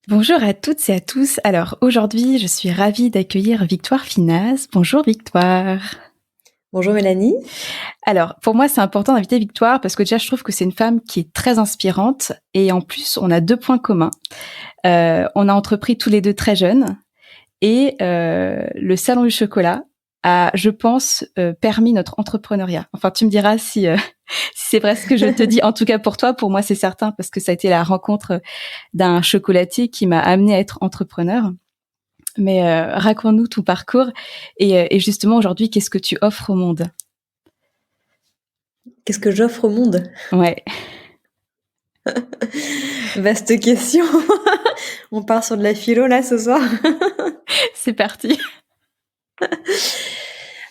Bonjour à toutes et à tous. Alors aujourd'hui, je suis ravie d'accueillir Victoire Finaz. Bonjour Victoire. Bonjour Mélanie. Alors pour moi, c'est important d'inviter Victoire parce que déjà, je trouve que c'est une femme qui est très inspirante et en plus, on a deux points communs. On a entrepris tous les deux très jeunes et le Salon du chocolat a, je pense, permis notre entrepreneuriat. Enfin, tu me diras si c'est vrai ce que je te dis. En tout cas pour toi, pour moi, c'est certain parce que ça a été la rencontre d'un chocolatier qui m'a amené à être entrepreneur. Mais raconte-nous ton parcours et justement aujourd'hui, qu'est-ce que tu offres au monde? Qu'est-ce que j'offre au monde? Ouais, Vaste question. On part sur de la philo là ce soir. c'est parti.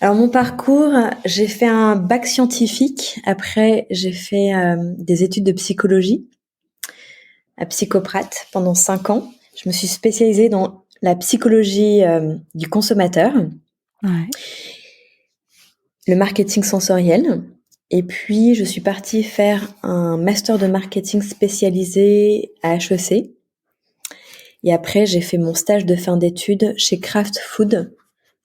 Alors mon parcours, j'ai fait un bac scientifique. Après, j'ai fait des études de psychologie à Psychoprate pendant 5 ans. Je me suis spécialisée dans la psychologie du consommateur, Ouais. le marketing sensoriel. Et puis, je suis partie faire un master de marketing spécialisé à HEC. Et après, j'ai fait mon stage de fin d'études chez Kraft Food,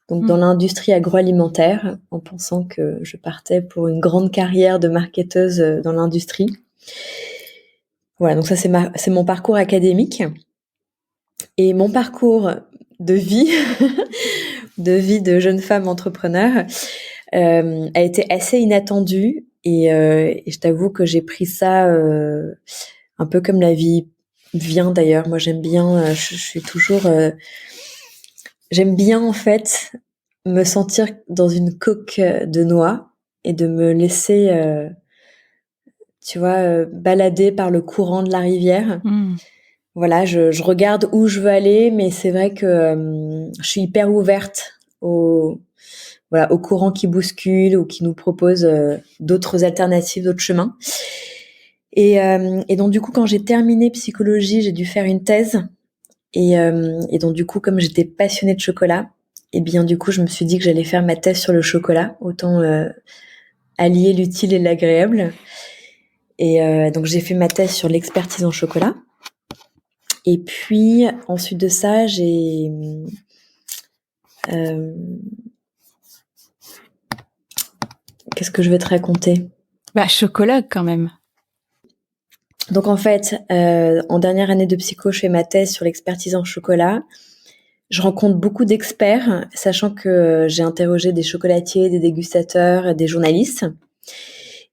donc dans l'industrie agroalimentaire, en pensant que je partais pour une grande carrière de marketeuse dans l'industrie. Voilà, donc ça c'est mon parcours académique. Et mon parcours de vie, de vie de jeune femme entrepreneur, a été assez inattendu. Et je t'avoue que j'ai pris ça un peu comme la vie vient d'ailleurs. Moi j'aime bien, je suis toujours... j'aime bien en fait me sentir dans une coque de noix et de me laisser, tu vois, balader par le courant de la rivière. Mmh. Voilà, je regarde où je veux aller, mais c'est vrai que je suis hyper ouverte au courant qui bouscule ou qui nous propose d'autres alternatives, d'autres chemins. Et donc du coup, quand j'ai terminé psychologie, j'ai dû faire une thèse. Et donc du coup, comme j'étais passionnée de chocolat, et bien du coup, je me suis dit que j'allais faire ma thèse sur le chocolat, autant allier l'utile et l'agréable. Et donc j'ai fait ma thèse sur l'expertise en chocolat. Et puis ensuite de ça, euh, qu'est-ce que je vais te raconter? Bah chocolat quand même. Donc en fait, en dernière année de psycho, je fais ma thèse sur l'expertise en chocolat. Je rencontre beaucoup d'experts, sachant que j'ai interrogé des chocolatiers, des dégustateurs, des journalistes.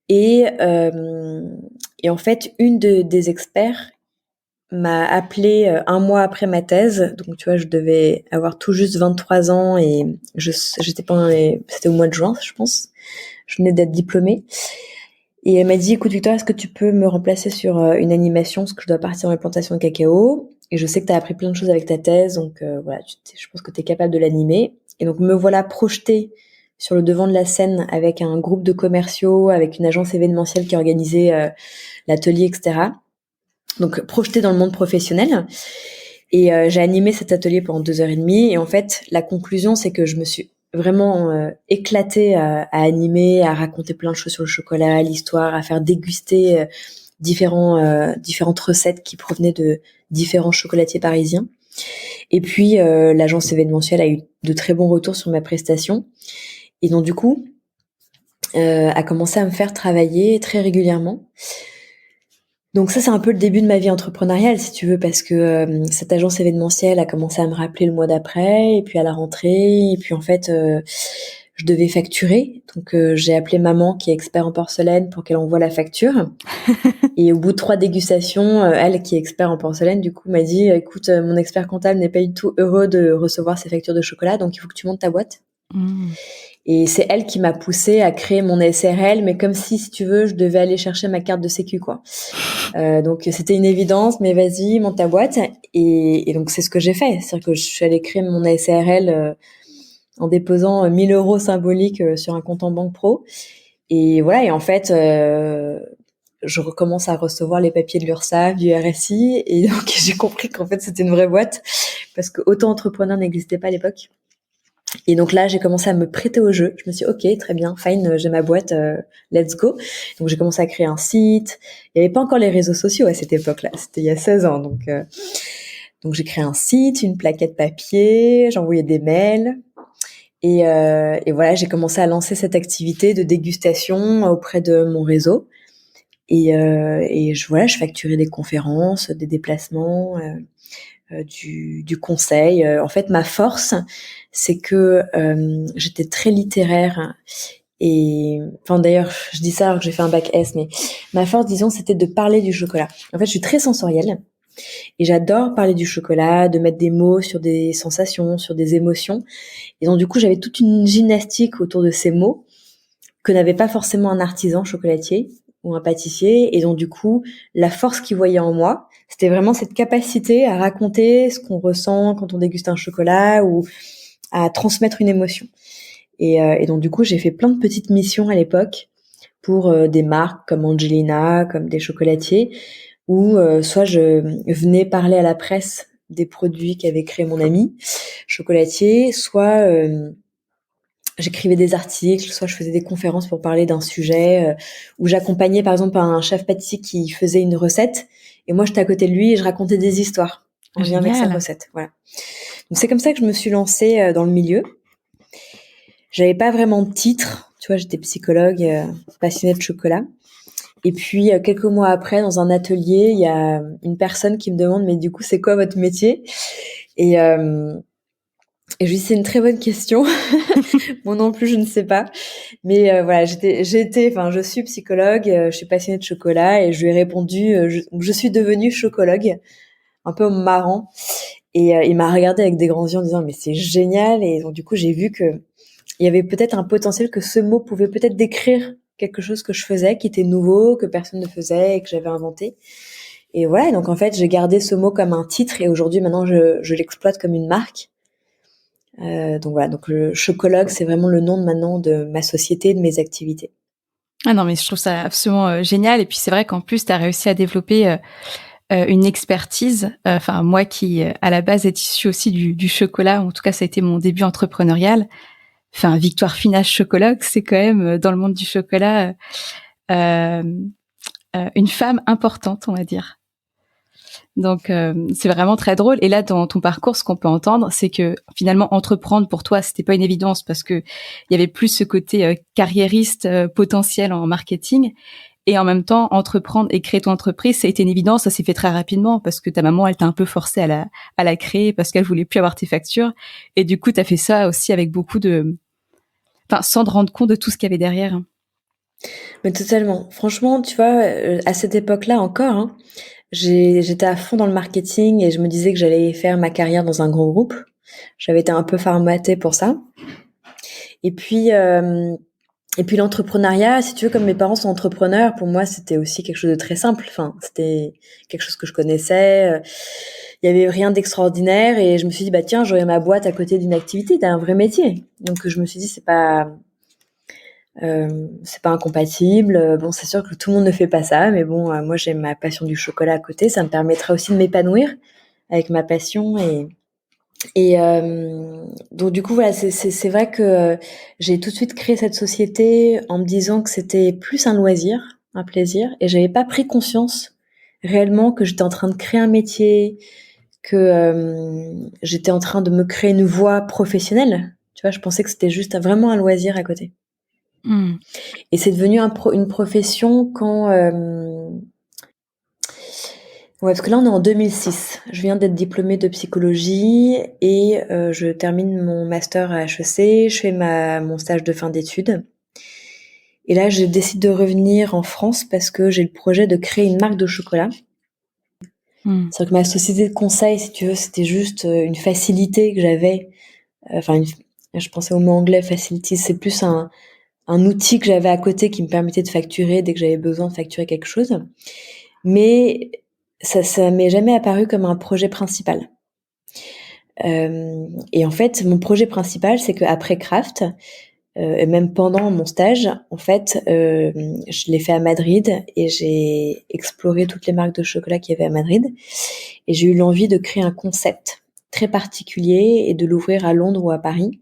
Et, euh, et en fait, des experts m'a appelé un mois après ma thèse. Donc, tu vois, je devais avoir tout juste 23 ans et j'étais c'était au mois de juin, je pense. Je venais d'être diplômée. Et elle m'a dit, écoute, Victor, est-ce que tu peux me remplacer sur une animation parce que je dois partir dans les plantations de cacao. Et je sais que tu as appris plein de choses avec ta thèse. Donc, voilà, je pense que tu es capable de l'animer. Et donc, me voilà projetée sur le devant de la scène avec un groupe de commerciaux, avec une agence événementielle qui organisait l'atelier, etc. Donc projeté dans le monde professionnel. Et j'ai animé cet atelier pendant 2 heures et demie. Et en fait, la conclusion, c'est que je me suis vraiment éclatée à animer, à raconter plein de choses sur le chocolat, l'histoire, à faire déguster différentes recettes qui provenaient de différents chocolatiers parisiens. Et puis, l'agence événementielle a eu de très bons retours sur ma prestation. Et donc, du coup, a commencé à me faire travailler très régulièrement. Donc ça, c'est un peu le début de ma vie entrepreneuriale, si tu veux, parce que cette agence événementielle a commencé à me rappeler le mois d'après, et puis à la rentrée, et puis en fait, je devais facturer. Donc j'ai appelé maman, qui est expert en porcelaine, pour qu'elle envoie la facture. Et au bout de 3 dégustations, elle, qui est expert en porcelaine, du coup, m'a dit, écoute, mon expert comptable n'est pas du tout heureux de recevoir ces factures de chocolat, donc il faut que tu montes ta boîte. Mmh. Et c'est elle qui m'a poussée à créer mon SRL, mais comme si tu veux, je devais aller chercher ma carte de sécu, quoi. Donc c'était une évidence, mais vas-y, monte ta boîte. Et donc c'est ce que j'ai fait. C'est-à-dire que je suis allée créer mon SRL en déposant 1000 euros symboliques sur un compte en banque pro. Et voilà, et en fait, je recommence à recevoir les papiers de l'URSSAF, du RSI. Et donc j'ai compris qu'en fait c'était une vraie boîte, parce que auto-entrepreneur n'existait pas à l'époque. Et donc là, j'ai commencé à me prêter au jeu. Je me suis dit, ok, très bien, fine, j'ai ma boîte, let's go. Donc j'ai commencé à créer un site. Il n'y avait pas encore les réseaux sociaux à cette époque-là. C'était il y a 16 ans. Donc Donc j'ai créé un site, une plaquette papier, j'envoyais des mails. Et voilà, j'ai commencé à lancer cette activité de dégustation auprès de mon réseau. Voilà, je facturais des conférences, des déplacements, du conseil. En fait, ma force, c'est que j'étais très littéraire. Et enfin, d'ailleurs, je dis ça alors que j'ai fait un bac S, mais ma force, disons, c'était de parler du chocolat. En fait, je suis très sensorielle et j'adore parler du chocolat, de mettre des mots sur des sensations, sur des émotions. Et donc, du coup, j'avais toute une gymnastique autour de ces mots que n'avait pas forcément un artisan chocolatier ou un pâtissier. Et donc, du coup, la force qu'ils voyaient en moi, c'était vraiment cette capacité à raconter ce qu'on ressent quand on déguste un chocolat ou à transmettre une émotion. Et donc, du coup, j'ai fait plein de petites missions à l'époque pour des marques comme Angelina, comme des chocolatiers, où soit je venais parler à la presse des produits qu'avait créé mon ami chocolatier, soit j'écrivais des articles, soit je faisais des conférences pour parler d'un sujet, où j'accompagnais par exemple un chef pâtissier qui faisait une recette, et moi j'étais à côté de lui et je racontais des histoires en lien avec sa recette. Voilà. Donc c'est comme ça que je me suis lancée dans le milieu. J'avais pas vraiment de titre, tu vois, j'étais psychologue, passionnée de chocolat. Et puis quelques mois après, dans un atelier, il y a une personne qui me demande mais du coup c'est quoi votre métier? Et je lui dis c'est une très bonne question. Moi non plus je ne sais pas. Mais voilà, je suis psychologue, je suis passionnée de chocolat et je lui ai répondu je suis devenue chocologue, un peu marrant. Et il m'a regardé avec des grands yeux en disant mais c'est génial. Et donc du coup j'ai vu que il y avait peut-être un potentiel que ce mot pouvait peut-être décrire quelque chose que je faisais, qui était nouveau, que personne ne faisait et que j'avais inventé. Et voilà, donc en fait, j'ai gardé ce mot comme un titre et aujourd'hui, maintenant, je l'exploite comme une marque. Donc voilà, donc le chocologue, c'est vraiment le nom de maintenant de ma société, de mes activités. Ah non, mais je trouve ça absolument génial. Et puis c'est vrai qu'en plus, tu as réussi à développer une expertise. Enfin, moi qui, à la base, est issue aussi du chocolat, en tout cas, ça a été mon début entrepreneurial. Enfin, Victoire Finage Chocologue, c'est quand même, dans le monde du chocolat, euh, une femme importante, on va dire. Donc, c'est vraiment très drôle. Et là, dans ton parcours, ce qu'on peut entendre, c'est que finalement, entreprendre pour toi, c'était pas une évidence parce que il y avait plus ce côté carriériste potentiel en marketing. Et en même temps, entreprendre et créer ton entreprise, ça a été une évidence. Ça s'est fait très rapidement parce que ta maman, elle t'a un peu forcé à la créer parce qu'elle voulait plus avoir tes factures. Et du coup, t'as fait ça aussi avec beaucoup de, enfin, sans te rendre compte de tout ce qu'il y avait derrière. Mais totalement. Franchement, tu vois, à cette époque-là encore, hein, j'étais à fond dans le marketing et je me disais que j'allais faire ma carrière dans un grand groupe. J'avais été un peu formatée pour ça. Et puis, l'entrepreneuriat, si tu veux, comme mes parents sont entrepreneurs, pour moi, c'était aussi quelque chose de très simple. Enfin, c'était quelque chose que je connaissais. Il y avait rien d'extraordinaire et je me suis dit, bah tiens, j'aurai ma boîte à côté d'une activité, t'as un vrai métier. Donc je me suis dit, c'est pas incompatible. Bon, c'est sûr que tout le monde ne fait pas ça, mais bon, moi j'ai ma passion du chocolat à côté, ça me permettra aussi de m'épanouir avec ma passion et donc du coup voilà, c'est vrai que j'ai tout de suite créé cette société en me disant que c'était plus un loisir, un plaisir, et j'avais pas pris conscience réellement que j'étais en train de créer un métier, que j'étais en train de me créer une voie professionnelle. Tu vois, je pensais que c'était juste vraiment un loisir à côté. Mmh. Et c'est devenu une profession quand ouais, parce que là on est en 2006. Je viens d'être diplômée de psychologie et je termine mon master à HEC. Je fais mon stage de fin d'études. Et là, je décide de revenir en France parce que j'ai le projet de créer une marque de chocolat. Mmh. C'est-à-dire que ma société de conseil, si tu veux, c'était juste une facilité que j'avais. Enfin, je pensais au mot anglais facility. C'est plus un outil que j'avais à côté qui me permettait de facturer dès que j'avais besoin de facturer quelque chose. Mais ça m'est jamais apparu comme un projet principal. Et en fait, mon projet principal, c'est qu'après Craft, et même pendant mon stage, en fait, je l'ai fait à Madrid et j'ai exploré toutes les marques de chocolat qu'il y avait à Madrid. Et j'ai eu l'envie de créer un concept très particulier et de l'ouvrir à Londres ou à Paris,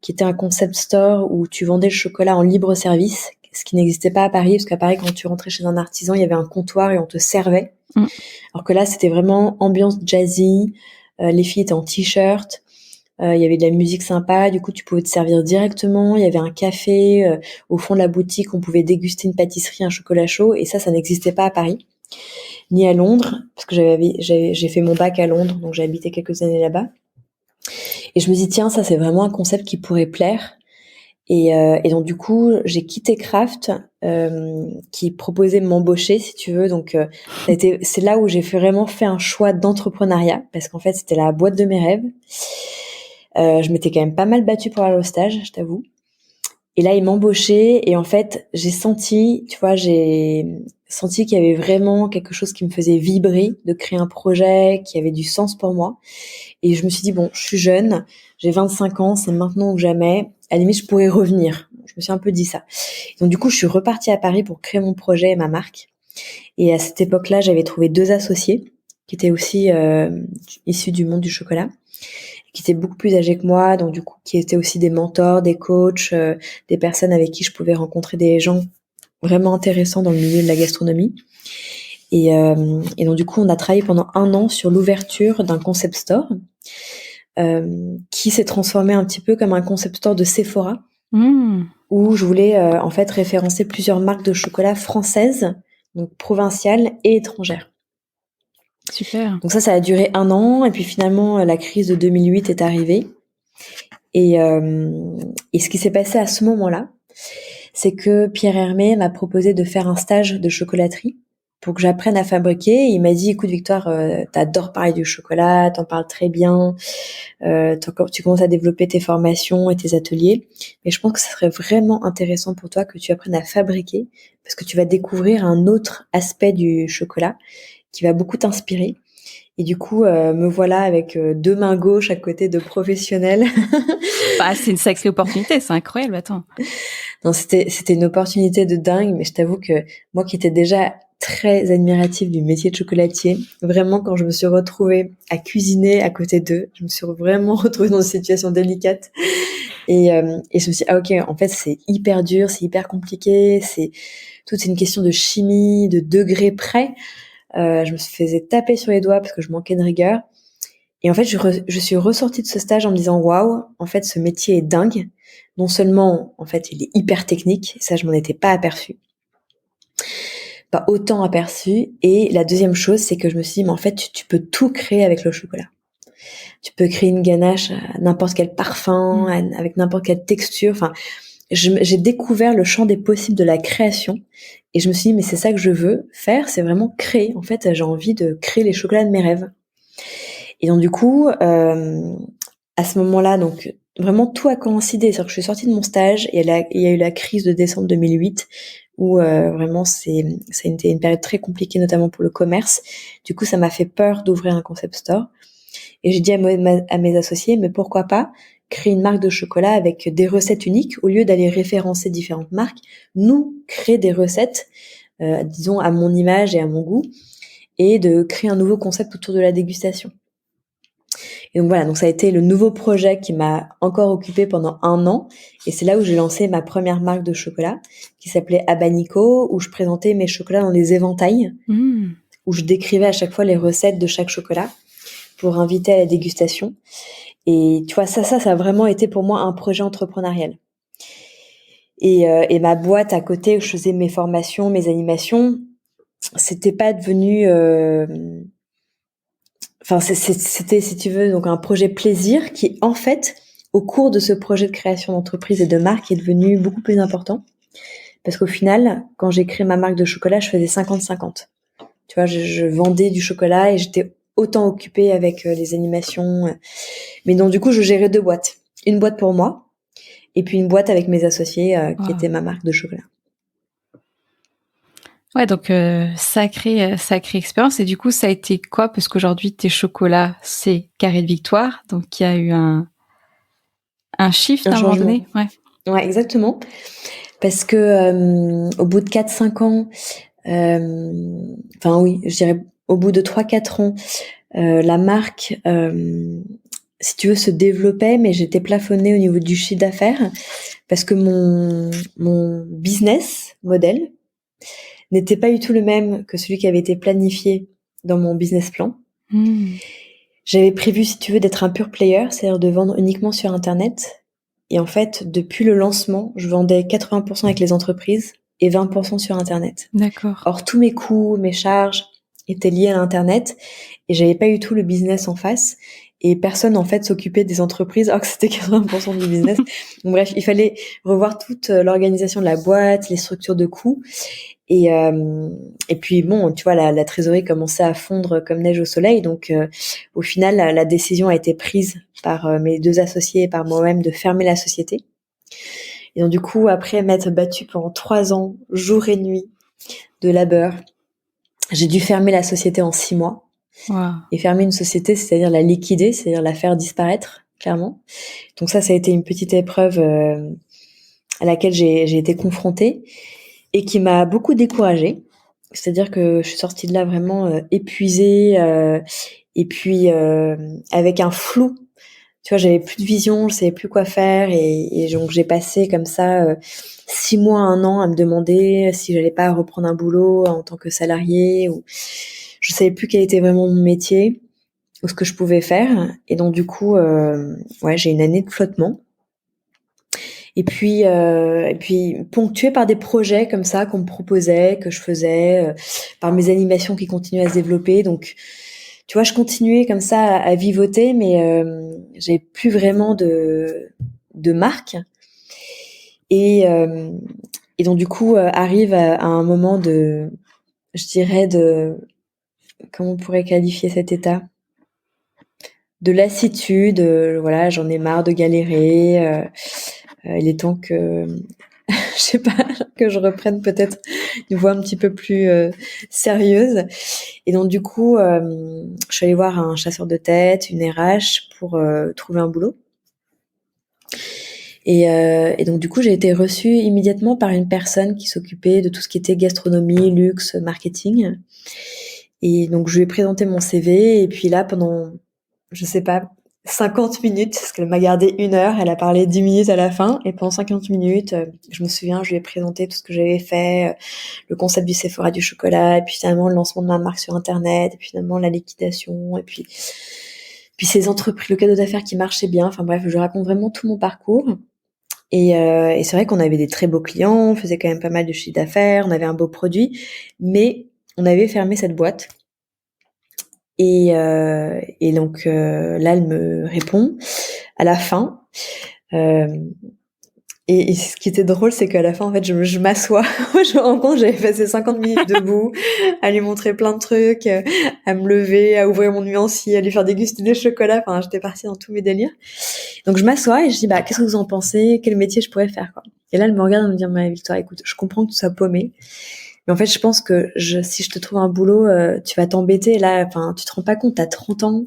qui était un concept store où tu vendais le chocolat en libre service, ce qui n'existait pas à Paris, parce qu'à Paris, quand tu rentrais chez un artisan, il y avait un comptoir et on te servait. Mmh. Alors que là, c'était vraiment ambiance jazzy, Les filles étaient en t-shirt. Il y avait de la musique sympa, du coup tu pouvais te servir directement, il y avait un café, au fond de la boutique on pouvait déguster une pâtisserie, un chocolat chaud, et ça n'existait pas à Paris, ni à Londres, parce que j'ai fait mon bac à Londres, donc j'ai habité quelques années là-bas. Et je me dis tiens, ça c'est vraiment un concept qui pourrait plaire. Et donc du coup j'ai quitté Kraft, qui proposait de m'embaucher si tu veux, donc c'est là où j'ai vraiment fait un choix d'entrepreneuriat, parce qu'en fait c'était la boîte de mes rêves. Je m'étais quand même pas mal battue pour aller au stage, je t'avoue. Et là, ils m'embauchaient et en fait, j'ai senti qu'il y avait vraiment quelque chose qui me faisait vibrer, de créer un projet qui avait du sens pour moi. Et je me suis dit, bon, je suis jeune, j'ai 25 ans, c'est maintenant ou jamais. À la limite, je pourrais revenir. Je me suis un peu dit ça. Donc du coup, je suis repartie à Paris pour créer mon projet et ma marque. Et à cette époque-là, j'avais trouvé 2 associés qui étaient aussi issus du monde du chocolat, qui étaient beaucoup plus âgés que moi, donc du coup qui étaient aussi des mentors, des coachs, des personnes avec qui je pouvais rencontrer des gens vraiment intéressants dans le milieu de la gastronomie. Et donc du coup on a travaillé pendant 1 an sur l'ouverture d'un concept store, qui s'est transformé un petit peu comme un concept store de Sephora, où je voulais en fait référencer plusieurs marques de chocolat françaises, donc provinciales et étrangères. Super. Donc ça a duré 1 an, et puis finalement la crise de 2008 est arrivée. Et ce qui s'est passé à ce moment-là, c'est que Pierre Hermé m'a proposé de faire un stage de chocolaterie pour que j'apprenne à fabriquer. Et il m'a dit, écoute Victoire, t'adores parler du chocolat, t'en parles très bien, tu commences à développer tes formations et tes ateliers, mais je pense que ce serait vraiment intéressant pour toi que tu apprennes à fabriquer, parce que tu vas découvrir un autre aspect du chocolat qui va beaucoup t'inspirer. Et du coup, me voilà avec 2 mains gauches à côté de professionnels. Bah, c'est une sacrée opportunité, c'est incroyable, attends. Non, c'était une opportunité de dingue, mais je t'avoue que moi qui étais déjà très admirative du métier de chocolatier, vraiment quand je me suis retrouvée à cuisiner à côté d'eux, je me suis vraiment retrouvée dans une situation délicate. Et je me suis dit, ah ok, en fait c'est hyper dur, c'est hyper compliqué, c'est toute une question de chimie, de degrés près. Je me faisais taper sur les doigts parce que je manquais de rigueur. Et en fait, je suis ressortie de ce stage en me disant, waouh, en fait, ce métier est dingue. Non seulement, en fait, il est hyper technique, ça, je m'en étais pas aperçue. Pas autant aperçue. Et la deuxième chose, c'est que je me suis dit, mais en fait, tu peux tout créer avec le chocolat. Tu peux créer une ganache à n'importe quel parfum, avec n'importe quelle texture. Enfin, j'ai découvert le champ des possibles de la création. Et je me suis dit, mais c'est ça que je veux faire, c'est vraiment créer. En fait, j'ai envie de créer les chocolats de mes rêves. Et donc, du coup, à ce moment-là, donc, vraiment tout a coïncidé. C'est-à-dire que je suis sortie de mon stage et il y a eu la crise de décembre 2008 où vraiment ça a été une période très compliquée, notamment pour le commerce. Du coup, ça m'a fait peur d'ouvrir un concept store. Et j'ai dit à mes associés, mais pourquoi pas créer une marque de chocolat avec des recettes uniques, au lieu d'aller référencer différentes marques, nous créer des recettes, disons à mon image et à mon goût, et de créer un nouveau concept autour de la dégustation. Et donc voilà, donc ça a été le nouveau projet qui m'a encore occupée pendant 1 an, et c'est là où j'ai lancé ma première marque de chocolat qui s'appelait Abanico, où je présentais mes chocolats dans des éventails, où je décrivais à chaque fois les recettes de chaque chocolat pour inviter à la dégustation. Et tu vois, ça a vraiment été pour moi un projet entrepreneurial. Et ma boîte à côté où je faisais mes formations, mes animations, c'était pas devenu c'était, si tu veux, donc un projet plaisir qui, en fait, au cours de ce projet de création d'entreprise et de marque, est devenu beaucoup plus important. Parce qu'au final, quand j'ai créé ma marque de chocolat, je faisais 50-50. Tu vois, je vendais du chocolat et j'étais autant occupée avec les animations. Mais donc, du coup, je gérais 2 boîtes. Une boîte pour moi et puis une boîte avec mes associés qui était ma marque de chocolat. Ouais, donc sacrée expérience. Et du coup, ça a été quoi? Parce qu'aujourd'hui, tes chocolats, c'est Carré de Victoire. Donc, il y a eu un shift à un moment donné. Ouais, exactement. Parce que au bout de 4-5 ans, enfin oui, je dirais au bout de 3-4 ans, la marque, si tu veux, se développait, mais j'étais plafonnée au niveau du chiffre d'affaires parce que mon business model n'était pas du tout le même que celui qui avait été planifié dans mon business plan. J'avais prévu, si tu veux, d'être un pure player, c'est-à-dire de vendre uniquement sur Internet. Et en fait, depuis le lancement, je vendais 80% avec les entreprises et 20% sur Internet. D'accord. Or, tous mes coûts, mes charges étaient liés à Internet et j'avais pas eu tout le business en face. Et personne, en fait, s'occupait des entreprises alors que c'était 80% du business. Donc, bref, il fallait revoir toute l'organisation de la boîte, les structures de coûts. Et puis bon, tu vois, la trésorerie commençait à fondre comme neige au soleil. Donc, au final, la décision a été prise par mes 2 associés et par moi-même de fermer la société. Et donc, du coup, après m'être battue pendant 3 ans, jour et nuit, de labeur, j'ai dû fermer la société en 6 mois. Wow. Et fermer une société, c'est-à-dire la liquider, c'est-à-dire la faire disparaître, clairement. Donc ça a été une petite épreuve à laquelle j'ai été confrontée et qui m'a beaucoup découragée. C'est-à-dire que je suis sortie de là vraiment épuisée et puis avec un flou. Tu vois, j'avais plus de vision, je savais plus quoi faire et donc j'ai passé comme ça 6 mois, 1 an à me demander si j'allais pas reprendre un boulot en tant que salariée ou je savais plus quel était vraiment mon métier ou ce que je pouvais faire. Et donc du coup, ouais, j'ai une année de flottement. Et puis ponctuée par des projets comme ça qu'on me proposait, que je faisais, par mes animations qui continuaient à se développer. Donc, tu vois, je continuais comme ça à vivoter, mais j'avais plus vraiment de marque. Et, euh, et donc du coup, arrive à un moment je dirais comment on pourrait qualifier cet état? De lassitude. Voilà, j'en ai marre de galérer. Il est temps que je sais pas, que je reprenne peut-être une voix un petit peu plus sérieuse. Et donc du coup, je suis allée voir un chasseur de tête, une RH pour trouver un boulot. Et donc du coup, j'ai été reçue immédiatement par une personne qui s'occupait de tout ce qui était gastronomie, luxe, marketing. Et donc je lui ai présenté mon CV et puis là, pendant, je sais pas, 50 minutes, parce qu'elle m'a gardé 1 heure, elle a parlé 10 minutes à la fin, et pendant 50 minutes, je me souviens, je lui ai présenté tout ce que j'avais fait, le concept du Sephora du chocolat, et puis finalement le lancement de ma marque sur Internet, et puis finalement la liquidation, et puis ces entreprises, le cadeau d'affaires qui marchait bien, enfin bref, je raconte vraiment tout mon parcours. Et c'est vrai qu'on avait des très beaux clients, on faisait quand même pas mal de chiffre d'affaires, on avait un beau produit, mais on avait fermé cette boîte. Et donc là, elle me répond à la fin. Et ce qui était drôle, c'est qu'à la fin, en fait, je m'assois. Je me rends compte, j'avais passé 50 minutes debout, à lui montrer plein de trucs, à me lever, à ouvrir mon nuancier, à lui faire déguster des chocolats. Enfin, j'étais partie dans tous mes délires. Donc, je m'assois et je dis, bah, qu'est-ce que vous en pensez? Quel métier je pourrais faire, quoi? Et là, elle me regarde et me dit, ma Victoire, écoute, je comprends que tu sois paumée. Mais en fait, je pense que si je te trouve un boulot, tu vas t'embêter. Là, enfin, tu te rends pas compte, t'as 30 ans,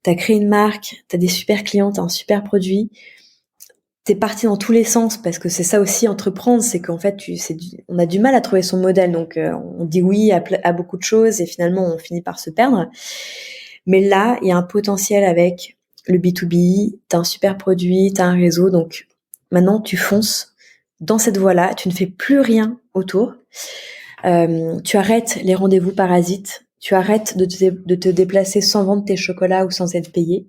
t'as créé une marque, t'as des super clients, t'as un super produit. T'es parti dans tous les sens parce que c'est ça aussi entreprendre, c'est qu'en fait on a du mal à trouver son modèle, donc on dit oui à beaucoup de choses et finalement on finit par se perdre. Mais là, il y a un potentiel avec le B2B, t'as un super produit, t'as un réseau, donc maintenant tu fonces dans cette voie-là, tu ne fais plus rien autour. Tu arrêtes les rendez-vous parasites, tu arrêtes de te déplacer sans vendre tes chocolats ou sans être payé.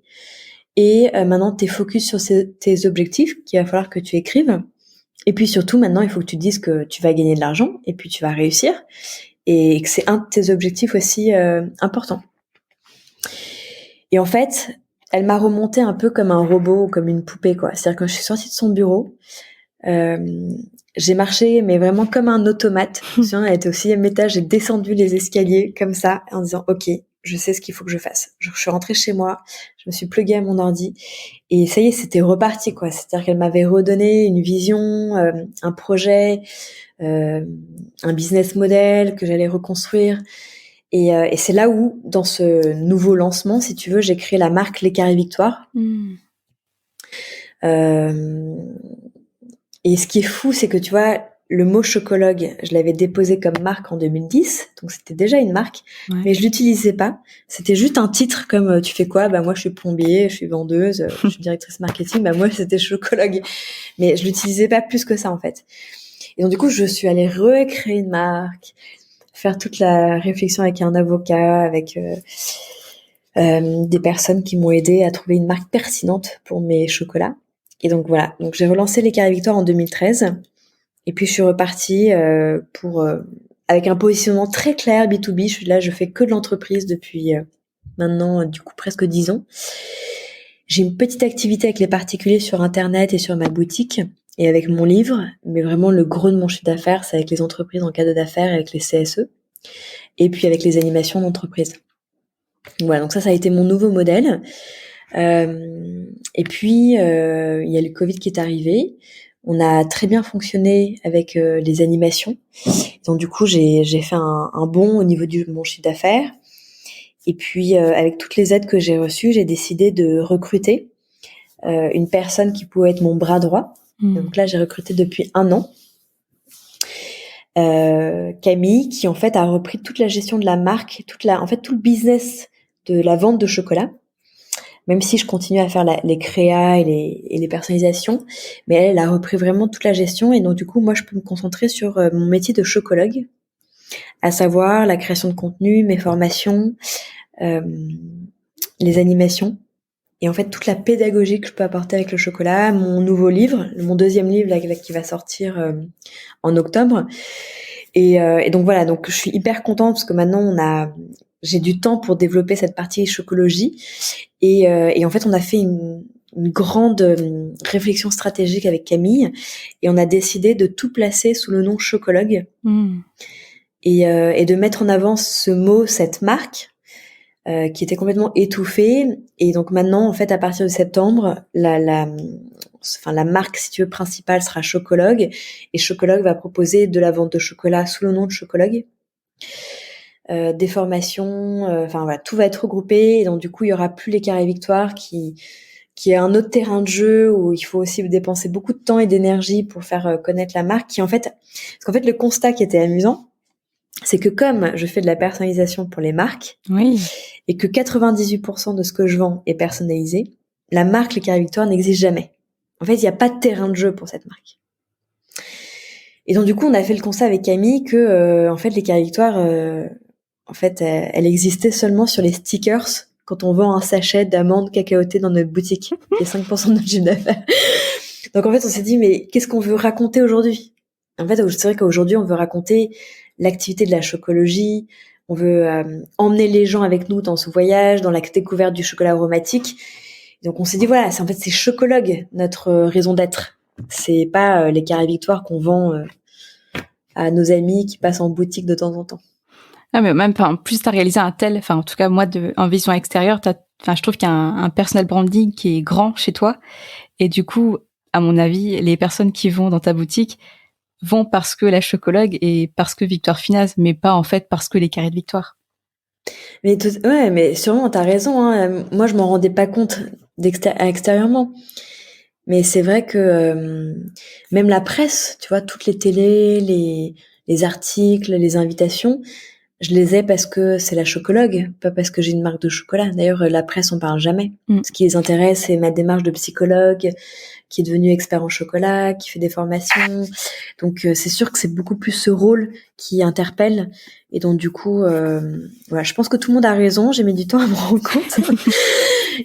Et maintenant, tu es focus sur tes objectifs qu'il va falloir que tu écrives. Et puis surtout, maintenant, il faut que tu te dises que tu vas gagner de l'argent et puis tu vas réussir. Et que c'est un de tes objectifs aussi importants. Et en fait, elle m'a remonté un peu comme un robot ou comme une poupée, quoi. C'est-à-dire que je suis sortie de son bureau, j'ai marché, mais vraiment comme un automate. Elle était au 6e étage, j'ai descendu les escaliers comme ça, en disant, OK, je sais ce qu'il faut que je fasse. Je suis rentrée chez moi, je me suis pluguée à mon ordi, et ça y est, c'était reparti, quoi. C'est-à-dire qu'elle m'avait redonné une vision, un projet, un business model que j'allais reconstruire. Et c'est là où, dans ce nouveau lancement, si tu veux, j'ai créé la marque Les Carrés Victoire. Et ce qui est fou, c'est que tu vois, le mot chocologue, je l'avais déposé comme marque en 2010, donc c'était déjà une marque, ouais. Mais je l'utilisais pas. C'était juste un titre comme tu fais quoi? Bah moi je suis plombier, je suis vendeuse, je suis directrice marketing. Bah moi c'était chocologue, mais je l'utilisais pas plus que ça en fait. Et donc du coup je suis allée recréer une marque, faire toute la réflexion avec un avocat, avec des personnes qui m'ont aidé à trouver une marque pertinente pour mes chocolats. Et donc voilà, donc j'ai relancé les Carrés Victoire en 2013 et puis je suis repartie avec un positionnement très clair B2B. Je fais que de l'entreprise depuis maintenant du coup presque 10 ans. J'ai une petite activité avec les particuliers sur internet et sur ma boutique et avec mon livre, mais vraiment le gros de mon chiffre d'affaires, c'est avec les entreprises en cadeau d'affaires, avec les CSE et puis avec les animations d'entreprise. Voilà, donc ça a été mon nouveau modèle. Et puis, il y a le Covid qui est arrivé. On a très bien fonctionné avec les animations. Donc, du coup, j'ai fait un bond au niveau de mon chiffre d'affaires. Et puis, avec toutes les aides que j'ai reçues, j'ai décidé de recruter une personne qui pouvait être mon bras droit. Donc là, j'ai recruté depuis 1 an. Camille, qui en fait a repris toute la gestion de la marque, tout le business de la vente de chocolat. Même si je continue à faire les créas et les personnalisations, mais elle a repris vraiment toute la gestion et donc du coup moi je peux me concentrer sur mon métier de chocologue, à savoir la création de contenu, mes formations, les animations et en fait toute la pédagogie que je peux apporter avec le chocolat, mon nouveau livre, mon 2e livre là, qui va sortir en octobre. Et donc voilà, donc je suis hyper contente parce que maintenant j'ai du temps pour développer cette partie chocologie et en fait on a fait une grande réflexion stratégique avec Camille et on a décidé de tout placer sous le nom chocologue et de mettre en avant ce mot, cette marque qui était complètement étouffée. Et donc maintenant en fait à partir de septembre la marque, si tu veux, principale sera Chocologue et Chocologue va proposer de la vente de chocolat sous le nom de Chocologue, des formations, enfin voilà, tout va être regroupé et donc du coup il y aura plus les Carrés Victoire qui est un autre terrain de jeu où il faut aussi dépenser beaucoup de temps et d'énergie pour faire connaître la marque parce qu'en fait le constat qui était amusant, c'est que comme je fais de la personnalisation pour les marques et que 98% de ce que je vends est personnalisé, la marque Les Carrés Victoire n'existe jamais. En fait, il n'y a pas de terrain de jeu pour cette marque. Et donc, du coup, on a fait le constat avec Camille que, en fait, les Carrés Victoire, en fait, elle existait seulement sur les stickers quand on vend un sachet d'amandes cacaotées dans notre boutique, qui est 5% de notre chiffre d'affaires. Donc, en fait, on s'est dit, mais qu'est-ce qu'on veut raconter aujourd'hui? En fait, c'est vrai qu'aujourd'hui, on veut raconter l'activité de la chocologie. On veut emmener les gens avec nous dans ce voyage, dans la découverte du chocolat aromatique. Donc on s'est dit voilà, c'est Chocologue notre raison d'être. C'est pas les Carrés Victoire qu'on vend à nos amis qui passent en boutique de temps en temps. Ah mais même en plus t'as réalisé en tout cas moi en vision extérieure, je trouve qu'il y a un personal branding qui est grand chez toi et du coup à mon avis les personnes qui vont dans ta boutique vont parce que la Chocologue et parce que Victoire Finaz, mais pas en fait parce que les Carrés de Victoire. Mais sûrement t'as raison. Hein. Moi je m'en rendais pas compte extérieurement. Mais c'est vrai que même la presse, tu vois, toutes les télés, les articles, les invitations, je les ai parce que c'est la Chocologue, pas parce que j'ai une marque de chocolat. D'ailleurs, la presse en parle jamais. Ce qui les intéresse, c'est ma démarche de psychologue, qui est devenu expert en chocolat, qui fait des formations. Donc, c'est sûr que c'est beaucoup plus ce rôle qui interpelle. Et donc, du coup, voilà, je pense que tout le monde a raison. J'ai mis du temps à me rendre compte.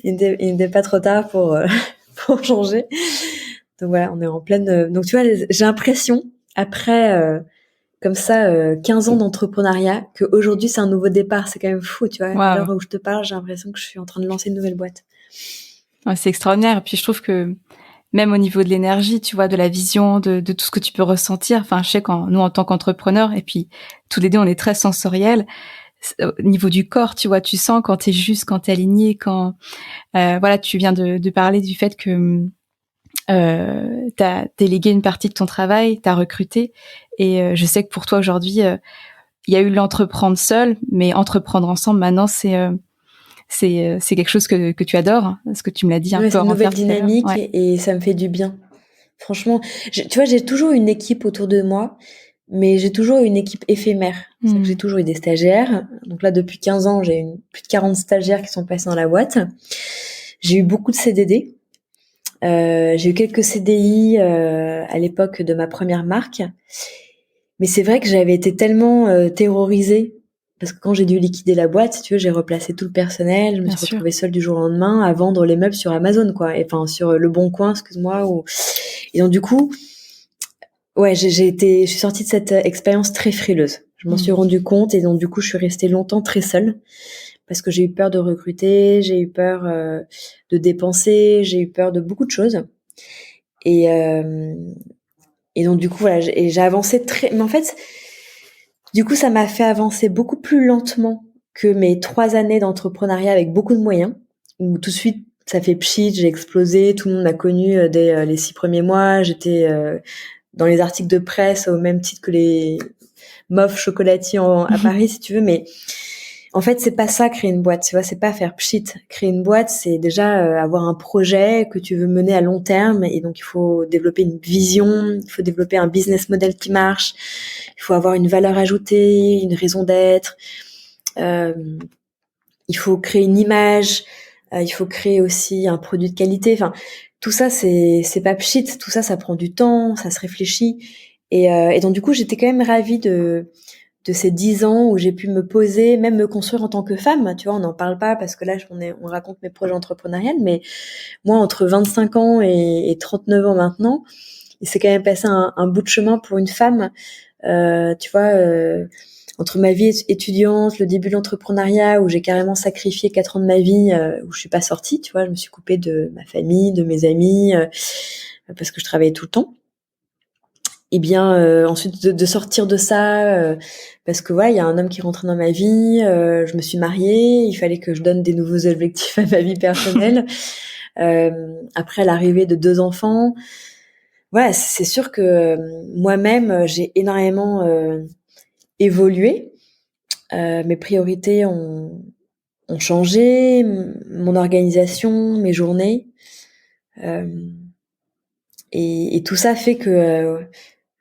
Il n'était pas trop tard pour changer. Donc voilà, on est en pleine. Donc tu vois, j'ai l'impression après comme ça 15 ans d'entrepreneuriat que aujourd'hui c'est un nouveau départ. C'est quand même fou, tu vois. Wow. À l'heure où je te parle, j'ai l'impression que je suis en train de lancer une nouvelle boîte. Ouais, c'est extraordinaire. Et puis je trouve que même au niveau de l'énergie, tu vois, de la vision, de tout ce que tu peux ressentir. Enfin, je sais quand nous en tant qu'entrepreneurs, et puis tous les deux on est très sensoriels. Au niveau du corps, tu vois, tu sens quand t'es juste, quand t'es aligné, quand voilà, tu viens de parler du fait que t'as délégué une partie de ton travail, t'as recruté, et je sais que pour toi aujourd'hui, il y a eu l'entreprendre seul, mais entreprendre ensemble maintenant, c'est quelque chose que tu adores, hein, parce que tu me l'as dit un peu. C'est une nouvelle dynamique ouais. et ça me fait du bien. Franchement, tu vois, j'ai toujours une équipe autour de moi, mais j'ai toujours une équipe éphémère. C'est que j'ai toujours eu des stagiaires. Donc là, depuis 15 ans, j'ai plus de 40 stagiaires qui sont passés dans la boîte. J'ai eu beaucoup de CDD. J'ai eu quelques CDI à l'époque de ma première marque. Mais c'est vrai que j'avais été tellement terrorisée Parce que quand j'ai dû liquider la boîte, si tu veux, j'ai replacé tout le personnel, je me Bien suis sûr. retrouvée seule du jour au lendemain à vendre les meubles sur Amazon, quoi. Et, enfin, sur Le Bon Coin, excuse-moi. Et donc, du coup, ouais, je suis sortie de cette expérience très frileuse. Je m'en suis rendu compte et donc, du coup, je suis restée longtemps très seule parce que j'ai eu peur de recruter, j'ai eu peur de dépenser, j'ai eu peur de beaucoup de choses. Et, euh, et donc, du coup, voilà, j'ai avancé très... Mais en fait, du coup, ça m'a fait avancer beaucoup plus lentement que mes 3 années d'entrepreneuriat avec beaucoup de moyens, où tout de suite, ça fait pchit, j'ai explosé, tout le monde m'a connue dès les 6 premiers mois, j'étais dans les articles de presse au même titre que les meufs chocolatiers à Paris, si tu veux, mais en fait, c'est pas ça, créer une boîte, tu vois, c'est pas faire pchit. Créer une boîte, c'est déjà avoir un projet que tu veux mener à long terme, et donc il faut développer une vision, il faut développer un business model qui marche, il faut avoir une valeur ajoutée, une raison d'être, euh, il faut créer une image, il faut créer aussi un produit de qualité. Enfin, tout ça, c'est pas pchit, tout ça, ça prend du temps, ça se réfléchit, et donc du coup, j'étais quand même ravie de ces 10 ans où j'ai pu me poser, même me construire en tant que femme. Tu vois, on n'en parle pas parce que là, on raconte mes projets entrepreneuriels, mais moi, entre 25 ans et 39 ans maintenant, il s'est quand même passé un bout de chemin pour une femme. Tu vois, entre ma vie étudiante, le début de l'entrepreneuriat, où j'ai carrément sacrifié 4 ans de ma vie, où je suis pas sortie, tu vois, je me suis coupée de ma famille, de mes amis, parce que je travaillais tout le temps. Et bien ensuite de sortir de ça, parce que voilà, il y a un homme qui rentrait dans ma vie, je me suis mariée, il fallait que je donne des nouveaux objectifs à ma vie personnelle. Après l'arrivée de 2 enfants, voilà, c'est sûr que moi-même j'ai énormément évolué. Mes priorités ont changé, mon organisation, mes journées, euh, et tout ça fait que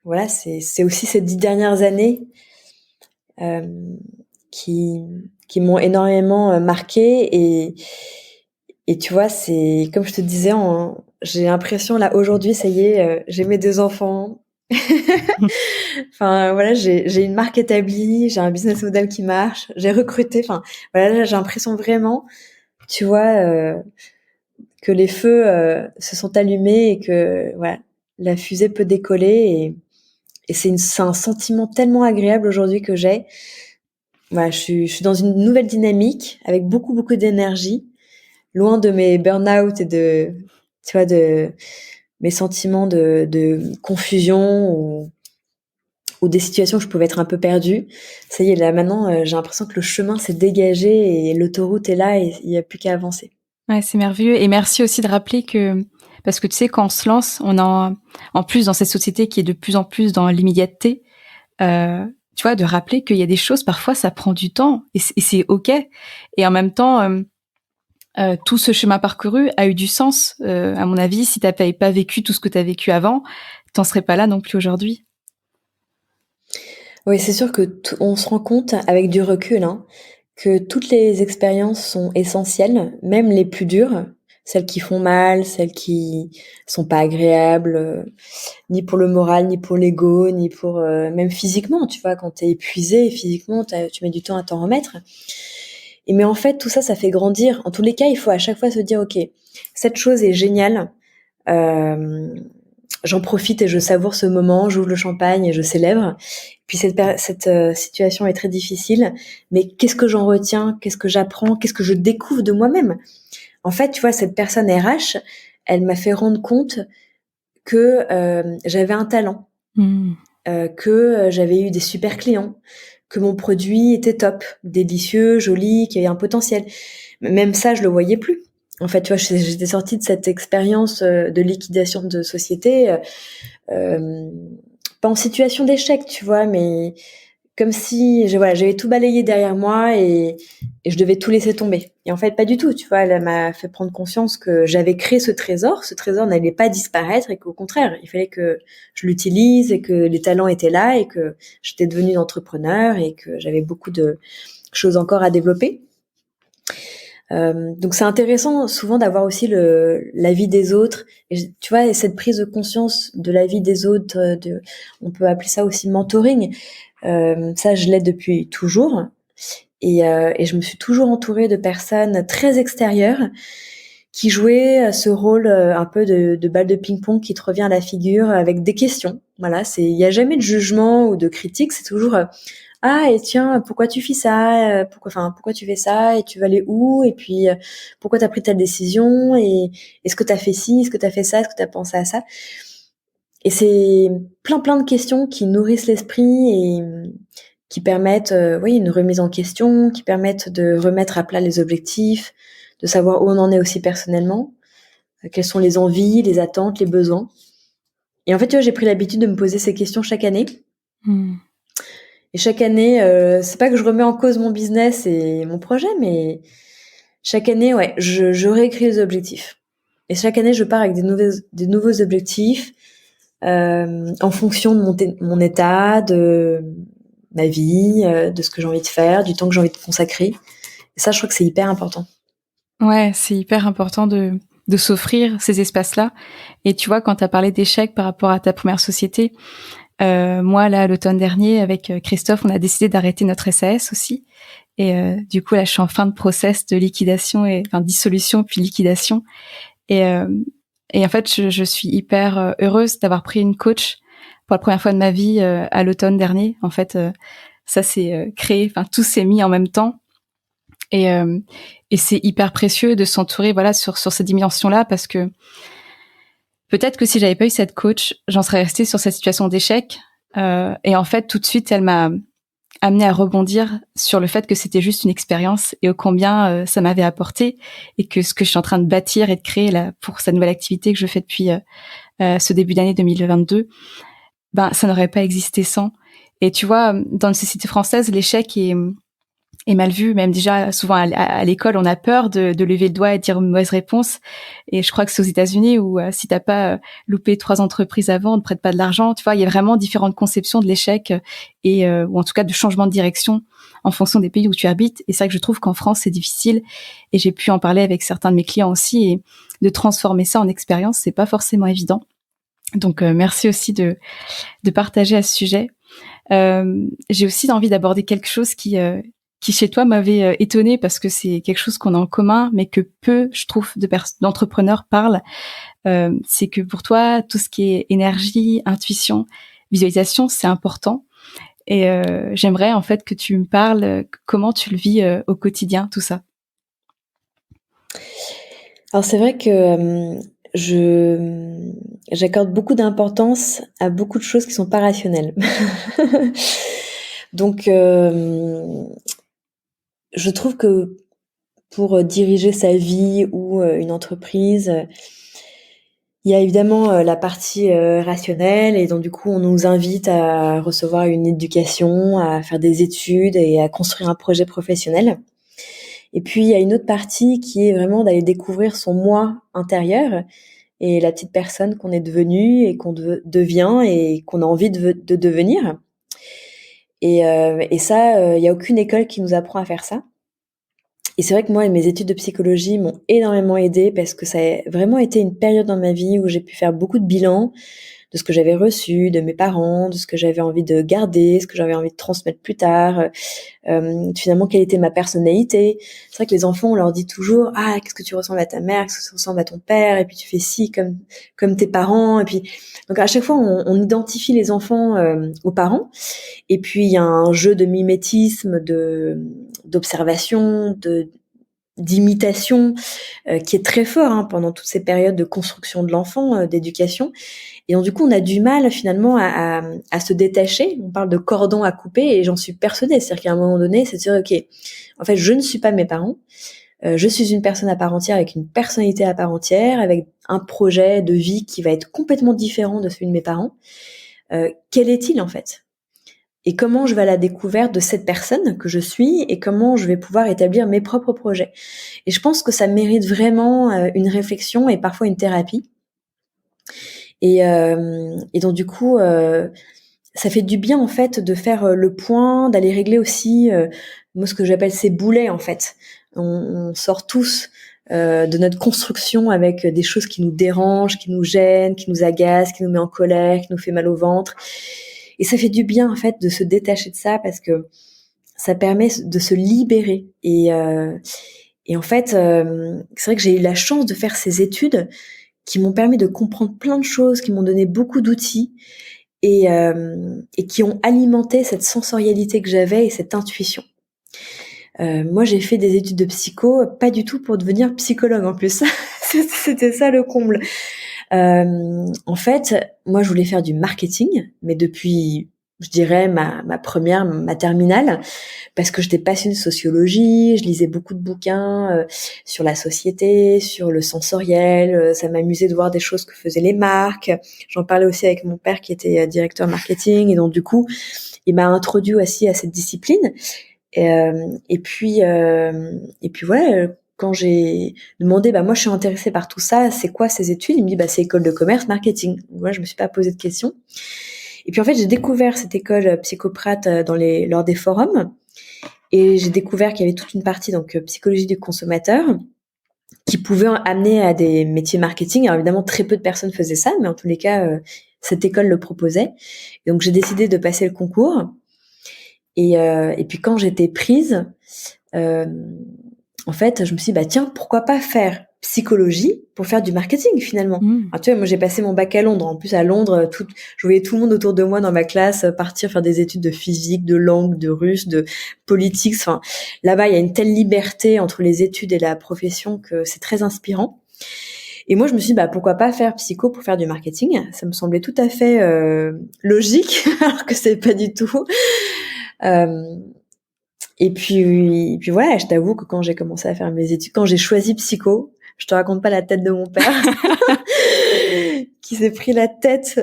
voilà, c'est aussi ces 10 dernières années euh, qui qui m'ont énormément marqué, et tu vois, c'est comme je te disais, j'ai l'impression là aujourd'hui, ça y est, j'ai mes 2 enfants. Enfin voilà, j'ai une marque établie, j'ai un business model qui marche, j'ai recruté. Enfin voilà, là, j'ai l'impression vraiment, tu vois, que les feux se sont allumés et que voilà, la fusée peut décoller, et c'est un sentiment tellement agréable aujourd'hui que j'ai. Voilà, je suis dans une nouvelle dynamique avec beaucoup, beaucoup d'énergie, loin de mes burn-out et tu vois, de mes sentiments de confusion, ou des situations où je pouvais être un peu perdue. Ça y est, là, maintenant, j'ai l'impression que le chemin s'est dégagé et l'autoroute est là et il n'y a plus qu'à avancer. Ouais, c'est merveilleux. Et merci aussi de rappeler que, parce que tu sais, quand on se lance, en plus dans cette société qui est de plus en plus dans l'immédiateté, euh, tu vois, de rappeler qu'il y a des choses, parfois, ça prend du temps et c'est OK. Et en même temps, tout ce chemin parcouru a eu du sens, à mon avis. Si t'avais pas vécu tout ce que t'as vécu avant, t'en serais pas là non plus aujourd'hui. Oui, c'est sûr que on se rend compte avec du recul, hein, que toutes les expériences sont essentielles, même les plus dures, celles qui font mal, celles qui sont pas agréables, ni pour le moral, ni pour l'ego, ni pour même physiquement, tu vois, quand t'es épuisé physiquement, tu mets du temps à t'en remettre. Et mais en fait, tout ça, ça fait grandir. En tous les cas, il faut à chaque fois se dire, ok, cette chose est géniale. Euh, J'en profite et je savoure ce moment, j'ouvre le champagne et je célèbre. Puis cette situation est très difficile, mais qu'est-ce que j'en retiens? Qu'est-ce que j'apprends? Qu'est-ce que je découvre de moi-même? En fait, tu vois, cette personne RH, elle m'a fait rendre compte que j'avais un talent, Mmh. que j'avais eu des super clients, que mon produit était top, délicieux, joli, qu'il y avait un potentiel. Même ça, je le voyais plus. En fait, tu vois, j'étais sortie de cette expérience de liquidation de société, euh, pas en situation d'échec, tu vois, mais comme si voilà, j'avais tout balayé derrière moi, et je devais tout laisser tomber. Et en fait, pas du tout, tu vois, elle m'a fait prendre conscience que j'avais créé ce trésor n'allait pas disparaître, et qu'au contraire, il fallait que je l'utilise, et que les talents étaient là, et que j'étais devenue une entrepreneur, et que j'avais beaucoup de choses encore à développer. Donc c'est intéressant souvent d'avoir aussi l'avis des autres, et tu vois, et cette prise de conscience de l'avis des autres, on peut appeler ça aussi mentoring. Ça, je l'ai depuis toujours. Et je me suis toujours entourée de personnes très extérieures qui jouaient ce rôle un peu de balle de ping-pong qui te revient à la figure avec des questions. Voilà, il y a jamais de jugement ou de critique, c'est toujours ah, et tiens, pourquoi tu fais ça? Pourquoi tu fais ça? Et tu vas aller où? Et puis, pourquoi t'as pris telle décision? Et est-ce que t'as fait ci? Est-ce que t'as fait ça? Est-ce que t'as pensé à ça? Et c'est plein de questions qui nourrissent l'esprit et qui permettent, oui, une remise en question, qui permettent de remettre à plat les objectifs, de savoir où on en est aussi personnellement, quelles sont les envies, les attentes, les besoins. Et en fait, tu vois, j'ai pris l'habitude de me poser ces questions chaque année. Et chaque année, c'est pas que je remets en cause mon business et mon projet, mais chaque année, ouais, je réécris les objectifs. Et chaque année, je pars avec des nouveaux objectifs en fonction de mon état, de ma vie, de ce que j'ai envie de faire, du temps que j'ai envie de consacrer. Et ça, je trouve que c'est hyper important. Ouais, c'est hyper important de s'offrir ces espaces-là. Et tu vois, quand tu as parlé d'échec par rapport à ta première société, moi, là, l'automne dernier, avec Christophe, on a décidé d'arrêter notre SAS aussi. Et du coup, là, je suis en fin de process de liquidation dissolution puis liquidation. Et en fait, je suis hyper heureuse d'avoir pris une coach pour la première fois de ma vie à l'automne dernier. En fait, ça s'est créé, enfin, tout s'est mis en même temps. Et c'est hyper précieux de s'entourer, voilà, sur cette dimension-là, parce que peut-être que si j'avais pas eu cette coach, j'en serais restée sur cette situation d'échec. Et en fait, tout de suite, elle m'a amenée à rebondir sur le fait que c'était juste une expérience et au combien ça m'avait apporté, et que ce que je suis en train de bâtir et de créer là pour cette nouvelle activité que je fais depuis ce début d'année 2022, ben ça n'aurait pas existé sans. Et tu vois, dans une société française, l'échec est mal vu, même déjà souvent à l'école, on a peur de lever le doigt et de dire une mauvaise réponse. Et je crois que c'est aux États-Unis où si t'as pas loupé 3 entreprises avant, on ne prête pas de l'argent. Tu vois, il y a vraiment différentes conceptions de l'échec et ou en tout cas de changement de direction en fonction des pays où tu habites. Et c'est vrai que je trouve qu'en France c'est difficile. Et j'ai pu en parler avec certains de mes clients aussi, et de transformer ça en expérience, c'est pas forcément évident. Donc merci aussi de partager à ce sujet. J'ai aussi envie d'aborder quelque chose qui chez toi m'avait étonnée, parce que c'est quelque chose qu'on a en commun, mais que peu, je trouve, d'entrepreneurs parlent. C'est que pour toi, tout ce qui est énergie, intuition, visualisation, c'est important. Et j'aimerais en fait que tu me parles comment tu le vis au quotidien, tout ça. Alors c'est vrai que j'accorde beaucoup d'importance à beaucoup de choses qui sont pas rationnelles. Donc je trouve que pour diriger sa vie ou une entreprise, il y a évidemment la partie rationnelle, et donc du coup on nous invite à recevoir une éducation, à faire des études et à construire un projet professionnel. Et puis il y a une autre partie qui est vraiment d'aller découvrir son moi intérieur et la petite personne qu'on est devenue et qu'on devient et qu'on a envie de devenir. Et ça, il y a aucune école qui nous apprend à faire ça. Et c'est vrai que moi, mes études de psychologie m'ont énormément aidée, parce que ça a vraiment été une période dans ma vie où j'ai pu faire beaucoup de bilans de ce que j'avais reçu de mes parents, de ce que j'avais envie de garder, ce que j'avais envie de transmettre plus tard, finalement quelle était ma personnalité. C'est vrai que les enfants, on leur dit toujours ah, qu'est-ce que tu ressembles à ta mère, qu'est-ce que tu ressembles à ton père, et puis tu fais ci comme tes parents, et puis donc à chaque fois on identifie les enfants aux parents, et puis il y a un jeu de mimétisme, d'observation, d'imitation qui est très fort pendant toutes ces périodes de construction de l'enfant, d'éducation. Et donc du coup on a du mal finalement à se détacher. On parle de cordon à couper, et j'en suis persuadée, c'est-à-dire qu'à un moment donné c'est de dire ok, en fait je ne suis pas mes parents, je suis une personne à part entière avec une personnalité à part entière, avec un projet de vie qui va être complètement différent de celui de mes parents. Quel est-il en fait? Et comment je vais à la découverte de cette personne que je suis, et comment je vais pouvoir établir mes propres projets. Et je pense que ça mérite vraiment une réflexion et parfois une thérapie. Et donc du coup, ça fait du bien en fait de faire le point, d'aller régler aussi moi ce que j'appelle ces boulets en fait. On sort tous de notre construction avec des choses qui nous dérangent, qui nous gênent, qui nous agacent, qui nous met en colère, qui nous fait mal au ventre. Et ça fait du bien en fait de se détacher de ça, parce que ça permet de se libérer. Et en fait, c'est vrai que j'ai eu la chance de faire ces études qui m'ont permis de comprendre plein de choses, qui m'ont donné beaucoup d'outils et qui ont alimenté cette sensorialité que j'avais et cette intuition. Moi, j'ai fait des études de psycho, pas du tout pour devenir psychologue en plus. C'était ça le comble. En fait, moi, je voulais faire du marketing, mais depuis, je dirais, ma terminale, parce que j'étais passionnée de sociologie, je lisais beaucoup de bouquins sur la société, sur le sensoriel, ça m'amusait de voir des choses que faisaient les marques. J'en parlais aussi avec mon père qui était directeur marketing, et donc du coup, il m'a introduit aussi à cette discipline. Et puis voilà, quand j'ai demandé, moi je suis intéressée par tout ça, c'est quoi ces études? Il me dit, c'est école de commerce, marketing. Moi, je me suis pas posé de questions. Et puis en fait, j'ai découvert cette école Psychoprate lors des forums, et j'ai découvert qu'il y avait toute une partie donc psychologie du consommateur qui pouvait amener à des métiers marketing. Alors évidemment, très peu de personnes faisaient ça, mais en tous les cas, cette école le proposait. Et donc j'ai décidé de passer le concours. Et puis quand j'étais prise, en fait, je me suis dit, tiens, pourquoi pas faire psychologie pour faire du marketing finalement. Alors, tu vois, moi j'ai passé mon bac à Londres. En plus à Londres, je voyais tout le monde autour de moi dans ma classe partir faire des études de physique, de langue, de russe, de politique. Enfin, là-bas, il y a une telle liberté entre les études et la profession que c'est très inspirant. Et moi, je me suis dit, pourquoi pas faire psycho pour faire du marketing? Ça me semblait tout à fait logique, alors que c'est pas du tout. Et puis voilà, je t'avoue que quand j'ai commencé à faire mes études, quand j'ai choisi psycho, je te raconte pas la tête de mon père qui s'est pris la tête,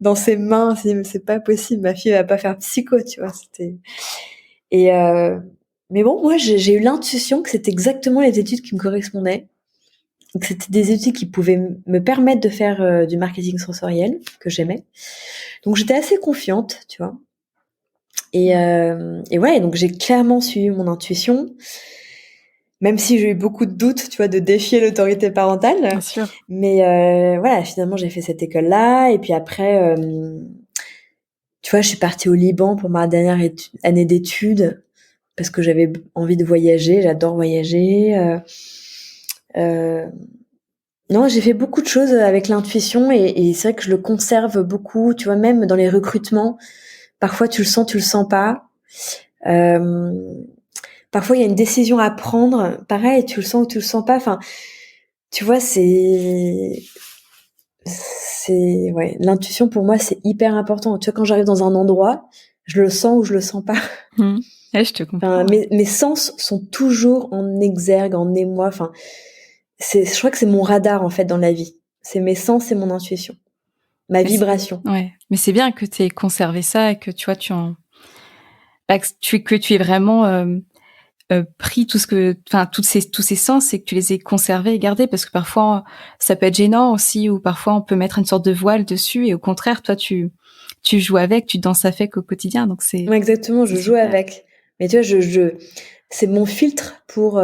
dans ses mains. C'est pas possible, ma fille va pas faire psycho, tu vois. Mais bon, moi j'ai eu l'intuition que c'était exactement les études qui me correspondaient, que c'était des études qui pouvaient me permettre de faire du marketing sensoriel que j'aimais. Donc j'étais assez confiante, tu vois. Et ouais, donc j'ai clairement suivi mon intuition, même si j'ai eu beaucoup de doutes, tu vois, de défier l'autorité parentale. Bien sûr. Mais voilà, finalement j'ai fait cette école-là, et puis après, tu vois, je suis partie au Liban pour ma dernière année d'études parce que j'avais envie de voyager. J'adore voyager. Non, j'ai fait beaucoup de choses avec l'intuition, et c'est vrai que je le conserve beaucoup. Tu vois, même dans les recrutements, parfois tu le sens pas. Parfois il y a une décision à prendre, pareil, tu le sens ou tu le sens pas. Enfin, tu vois, ouais, l'intuition pour moi c'est hyper important. Tu vois, quand j'arrive dans un endroit, je le sens ou je le sens pas. Ouais, je te comprends. Mes sens sont toujours en exergue, en émoi. Je crois que c'est mon radar en fait dans la vie. C'est mes sens et mon intuition, ma vibration. Ouais, mais c'est bien que tu aies conservé ça et que tu vois que tu aies vraiment pris tous ces sens et que tu les aies conservés et gardés, parce que parfois ça peut être gênant aussi, ou parfois on peut mettre une sorte de voile dessus, et au contraire toi tu joues avec, tu danses avec au quotidien, donc c'est Ouais, exactement, je joue avec. Mais tu vois, c'est mon filtre pour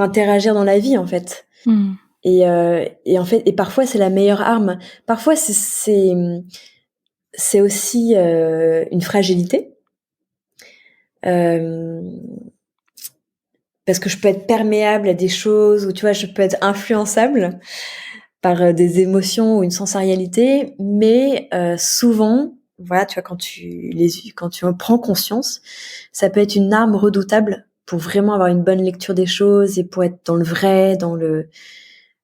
interagir dans la vie en fait. Et en fait, et parfois c'est la meilleure arme. Parfois c'est aussi une fragilité. Parce que je peux être perméable à des choses, ou tu vois, je peux être influençable par des émotions ou une sensorialité, mais souvent, voilà, tu vois, quand tu en prends conscience, ça peut être une arme redoutable pour vraiment avoir une bonne lecture des choses et pour être dans le vrai,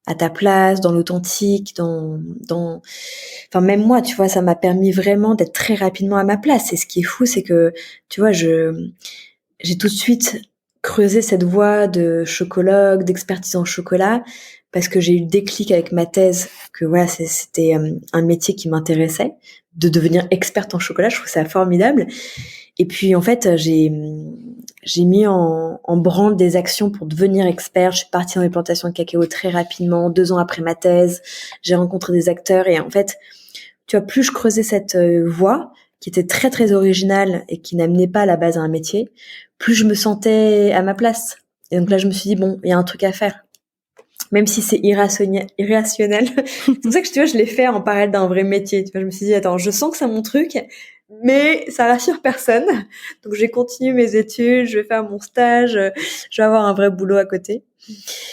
à ta place, dans l'authentique, enfin, même moi, tu vois, ça m'a permis vraiment d'être très rapidement à ma place. Et ce qui est fou, c'est que, tu vois, j'ai tout de suite creusé cette voie de chocologue, d'expertise en chocolat, parce que j'ai eu le déclic avec ma thèse que voilà, c'était un métier qui m'intéressait, de devenir experte en chocolat. Je trouve ça formidable. Et puis en fait, j'ai mis en branle des actions pour devenir expert. Je suis partie dans les plantations de cacao très rapidement, 2 ans après ma thèse. J'ai rencontré des acteurs, et en fait, tu vois, plus je creusais cette voie qui était très très originale et qui n'amenait pas à la base à un métier, plus je me sentais à ma place. Et donc là, je me suis dit, bon, il y a un truc à faire. Même si c'est irrationnel. C'est pour ça que tu vois, je l'ai fait en parallèle d'un vrai métier. Tu vois, je me suis dit, attends, je sens que c'est mon truc, Mais ça rassure personne. Donc, j'ai continué mes études, je vais faire mon stage, je vais avoir un vrai boulot à côté.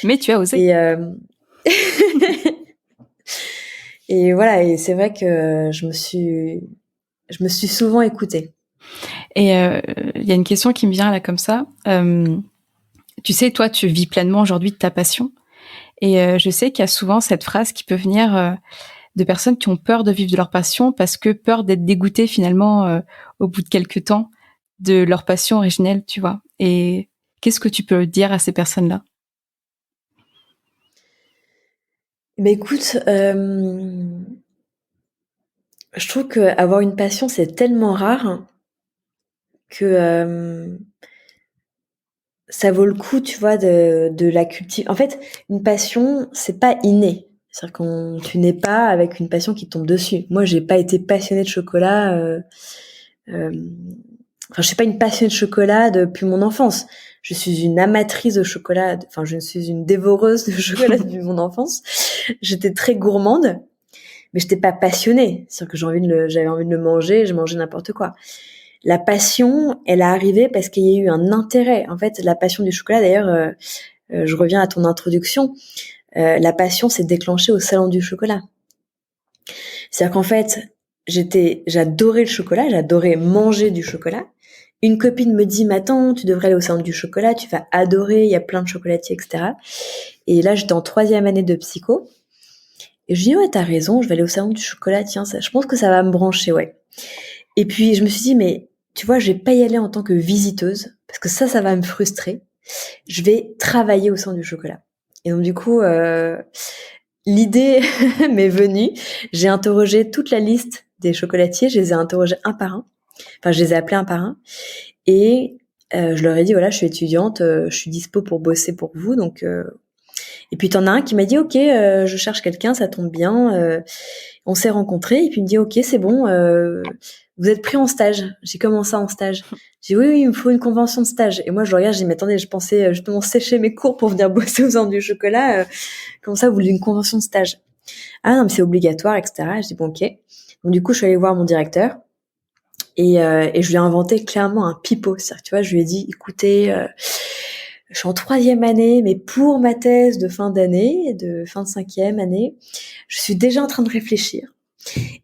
Mais tu as osé. Et, et voilà, et c'est vrai que je me suis souvent écoutée. Et il y a une question qui me vient là comme ça. Tu sais, toi, tu vis pleinement aujourd'hui de ta passion. Et je sais qu'il y a souvent cette phrase qui peut venir de personnes qui ont peur de vivre de leur passion parce que peur d'être dégoûtées finalement au bout de quelques temps de leur passion originelle, tu vois. Et qu'est-ce que tu peux dire à ces personnes-là? Mais écoute, je trouve qu'avoir une passion, c'est tellement rare que ça vaut le coup, tu vois, de la cultiver. En fait, une passion, c'est pas inné. C'est-à-dire que tu n'es pas avec une passion qui tombe dessus. Moi, j'ai pas été passionnée de chocolat. Enfin, je suis pas une passionnée de chocolat depuis mon enfance. Je suis une amatrice de chocolat. Enfin, je suis une dévoreuse de chocolat depuis mon enfance. J'étais très gourmande, mais j'étais pas passionnée. C'est-à-dire que j'avais envie de le manger, je mangeais n'importe quoi. La passion, elle est arrivée parce qu'il y a eu un intérêt. En fait, la passion du chocolat, d'ailleurs, je reviens à ton introduction, la passion s'est déclenchée au salon du chocolat. C'est-à-dire qu'en fait, j'adorais le chocolat, j'adorais manger du chocolat. Une copine me dit, mais attends, tu devrais aller au salon du chocolat, tu vas adorer, il y a plein de chocolatiers, etc. Et là, j'étais en 3e année de psycho. Et je dis, ouais, t'as raison, je vais aller au salon du chocolat, tiens, je pense que ça va me brancher, ouais. Et puis, je me suis dit, mais tu vois, je vais pas y aller en tant que visiteuse, parce que ça va me frustrer. Je vais travailler au salon du chocolat. Et donc, du coup, l'idée m'est venue. J'ai interrogé toute la liste des chocolatiers, je les ai interrogés un par un. Enfin, je les ai appelés un par un. Et je leur ai dit, voilà, je suis étudiante, je suis dispo pour bosser pour vous, donc... Et puis t'en as un qui m'a dit, ok, je cherche quelqu'un, ça tombe bien. On s'est rencontrés et puis il me dit, ok, c'est bon, vous êtes pris en stage. J'ai commencé en stage. J'ai dit, oui, il me faut une convention de stage. Et moi, je le regarde, je dis, mais attendez, je pensais justement sécher mes cours pour venir bosser aux Andes du chocolat. Comment ça, vous voulez une convention de stage? Ah non, mais c'est obligatoire, etc. Je dis, bon, ok. Donc du coup, je suis allée voir mon directeur et je lui ai inventé clairement un pipeau. C'est-à-dire, tu vois, je lui ai dit, écoutez, je suis en 3e année, mais pour ma thèse de fin d'année, de fin de 5e année, je suis déjà en train de réfléchir.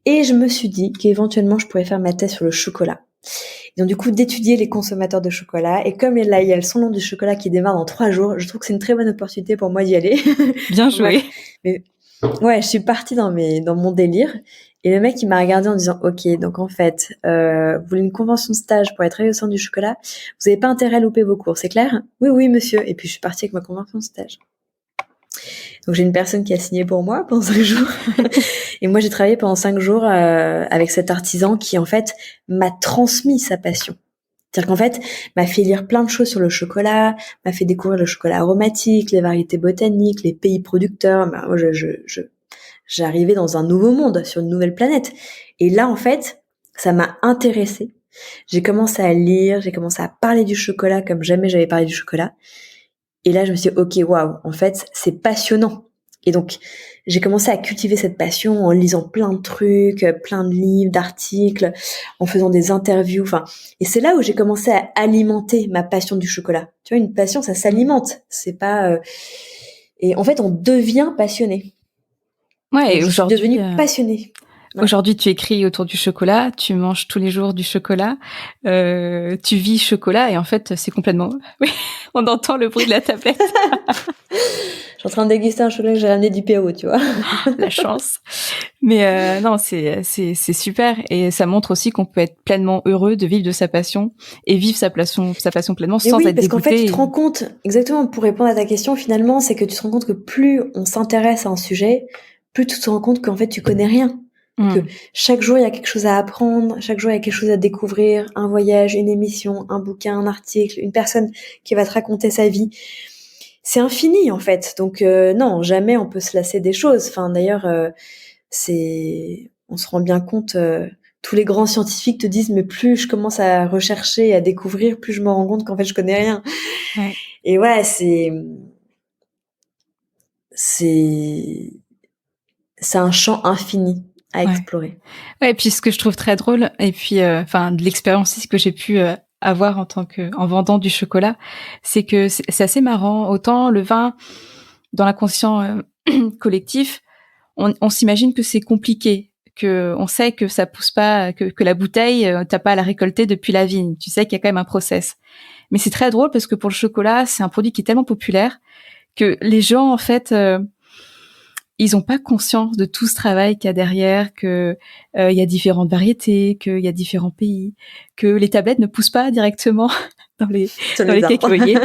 Et je me suis dit qu'éventuellement, je pourrais faire ma thèse sur le chocolat. Et donc, du coup, d'étudier les consommateurs de chocolat. Et comme là, il y a le salon du chocolat qui démarre dans 3 jours, je trouve que c'est une très bonne opportunité pour moi d'y aller. Bien joué. Mais ouais, je suis partie dans mon délire. Et le mec, il m'a regardé en disant, ok, donc en fait, vous voulez une convention de stage pour aller travailler au salon du chocolat, vous n'avez pas intérêt à louper vos cours, c'est clair? Oui, oui, monsieur. Et puis, je suis partie avec ma convention de stage. Donc, j'ai une personne qui a signé pour moi pendant 5 jours. Et moi, j'ai travaillé pendant 5 jours avec cet artisan qui, en fait, m'a transmis sa passion. C'est-à-dire qu'en fait, m'a fait lire plein de choses sur le chocolat, m'a fait découvrir le chocolat aromatique, les variétés botaniques, les pays producteurs. Bah, moi, j'arrivais dans un nouveau monde, sur une nouvelle planète. Et là, en fait, ça m'a intéressée. J'ai commencé à lire, j'ai commencé à parler du chocolat comme jamais j'avais parlé du chocolat. Et là, je me suis dit, ok, waouh, en fait, c'est passionnant. Et donc, j'ai commencé à cultiver cette passion en lisant plein de trucs, plein de livres, d'articles, en faisant des interviews. Enfin, et c'est là où j'ai commencé à alimenter ma passion du chocolat. Tu vois, une passion, ça s'alimente. C'est pas. Et en fait, on devient passionné. Ouais, Donc, et je suis aujourd'hui, devenue passionnée. Ouais. aujourd'hui, tu écris autour du chocolat, tu manges tous les jours du chocolat, tu vis chocolat, et en fait, c'est complètement... Oui, on entend le bruit de la tablette. Je suis en train de déguster un chocolat que j'ai ramené du Pérou, tu vois. La chance. Mais non, c'est super, et ça montre aussi qu'on peut être pleinement heureux de vivre de sa passion et vivre sa passion pleinement Mais sans oui, être parce qu'en fait, tu te dégoûté. rends compte, exactement, pour répondre à ta question, finalement, c'est que tu te rends compte que plus on s'intéresse à un sujet, plus tu te rends compte qu'en fait, tu connais rien. Que chaque jour, il y a quelque chose à apprendre, chaque jour, il y a quelque chose à découvrir, un voyage, une émission, un bouquin, un article, une personne qui va te raconter sa vie. C'est infini, en fait. Donc, non, jamais on peut se lasser des choses. Enfin, d'ailleurs, on se rend bien compte, tous les grands scientifiques te disent, mais plus je commence à rechercher, à découvrir, plus je me rends compte qu'en fait, je connais rien. Ouais. Et voilà, c'est un champ infini à Ouais. explorer. Ouais, et puis ce que je trouve très drôle, et puis enfin de l'expérience aussi que j'ai pu avoir en vendant du chocolat, c'est que c'est assez marrant. Autant le vin dans l'inconscient collectif, on s'imagine que c'est compliqué, que on sait que ça pousse pas, que la bouteille t'as pas à la récolter depuis la vigne. Tu sais qu'il y a quand même un process. Mais c'est très drôle parce que pour le chocolat, c'est un produit qui est tellement populaire que les gens en fait ils ont pas conscience de tout ce travail qu'il y a derrière, que il y a différentes variétés, qu'il y a différents pays, que les tablettes ne poussent pas directement dans les Sur dans les les arbres. cacaoyers.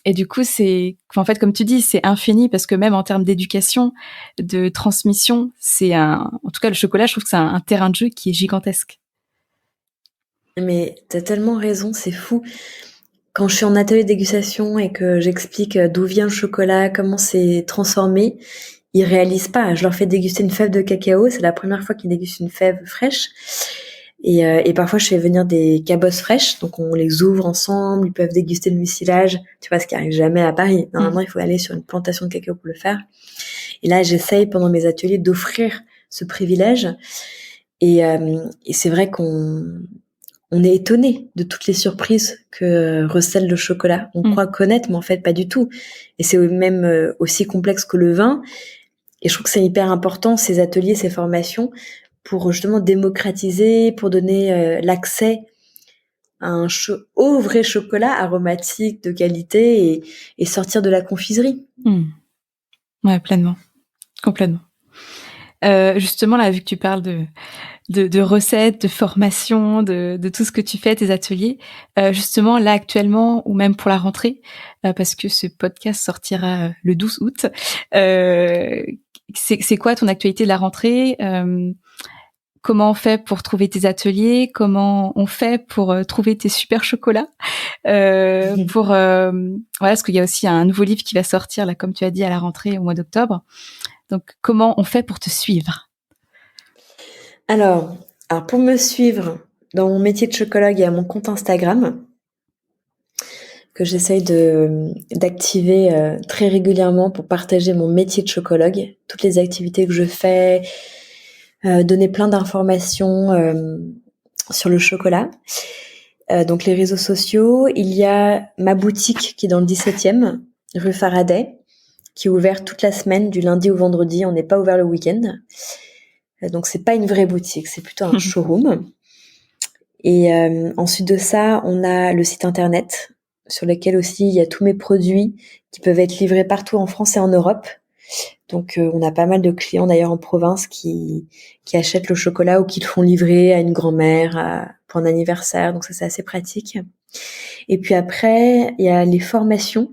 Et du coup, c'est en fait comme tu dis, c'est infini parce que même en termes d'éducation, de transmission, en tout cas le chocolat, je trouve que c'est un terrain de jeu qui est gigantesque. Mais t'as tellement raison, c'est fou. Quand je suis en atelier de dégustation et que j'explique d'où vient le chocolat, comment c'est transformé, ils réalisent pas. Je leur fais déguster une fève de cacao, c'est la première fois qu'ils dégustent une fève fraîche. Et parfois, je fais venir des cabosses fraîches, donc on les ouvre ensemble, ils peuvent déguster le mucilage, tu vois, ce qui arrive jamais à Paris. Normalement, il faut aller sur une plantation de cacao pour le faire. Et là, j'essaye pendant mes ateliers d'offrir ce privilège. Et c'est vrai qu'on est étonné de toutes les surprises que recèle le chocolat. On croit connaître, mais en fait, pas du tout. Et c'est même aussi complexe que le vin. Et je trouve que c'est hyper important, ces ateliers, ces formations, pour justement démocratiser, pour donner l'accès à au vrai chocolat aromatique, de qualité, et sortir de la confiserie. Ouais, pleinement. Complètement. Justement, là, vu que tu parles de recettes, de formation, de tout ce que tu fais, tes ateliers. Justement, là actuellement, ou même pour la rentrée, parce que ce podcast sortira le 12 août, c'est quoi ton actualité de la rentrée? Comment on fait pour trouver tes ateliers? Comment on fait pour trouver tes super chocolats? Voilà, parce qu'il y a aussi un nouveau livre qui va sortir, là, comme tu as dit, à la rentrée au mois d'octobre. Donc, comment on fait pour te suivre? Alors, pour me suivre dans mon métier de chocologue, il y a mon compte Instagram que j'essaye d'activer très régulièrement pour partager mon métier de chocologue, toutes les activités que je fais, donner plein d'informations sur le chocolat. Donc les réseaux sociaux, il y a ma boutique qui est dans le 17e, rue Faraday, qui est ouverte toute la semaine, du lundi au vendredi. On n'est pas ouvert le week-end. Donc c'est pas une vraie boutique, c'est plutôt un showroom. Et ensuite de ça, on a le site internet sur lequel aussi il y a tous mes produits qui peuvent être livrés partout en France et en Europe. Donc on a pas mal de clients d'ailleurs en province qui achètent le chocolat ou qui le font livrer à une grand-mère pour un anniversaire. Donc ça c'est assez pratique. Et puis après, il y a les formations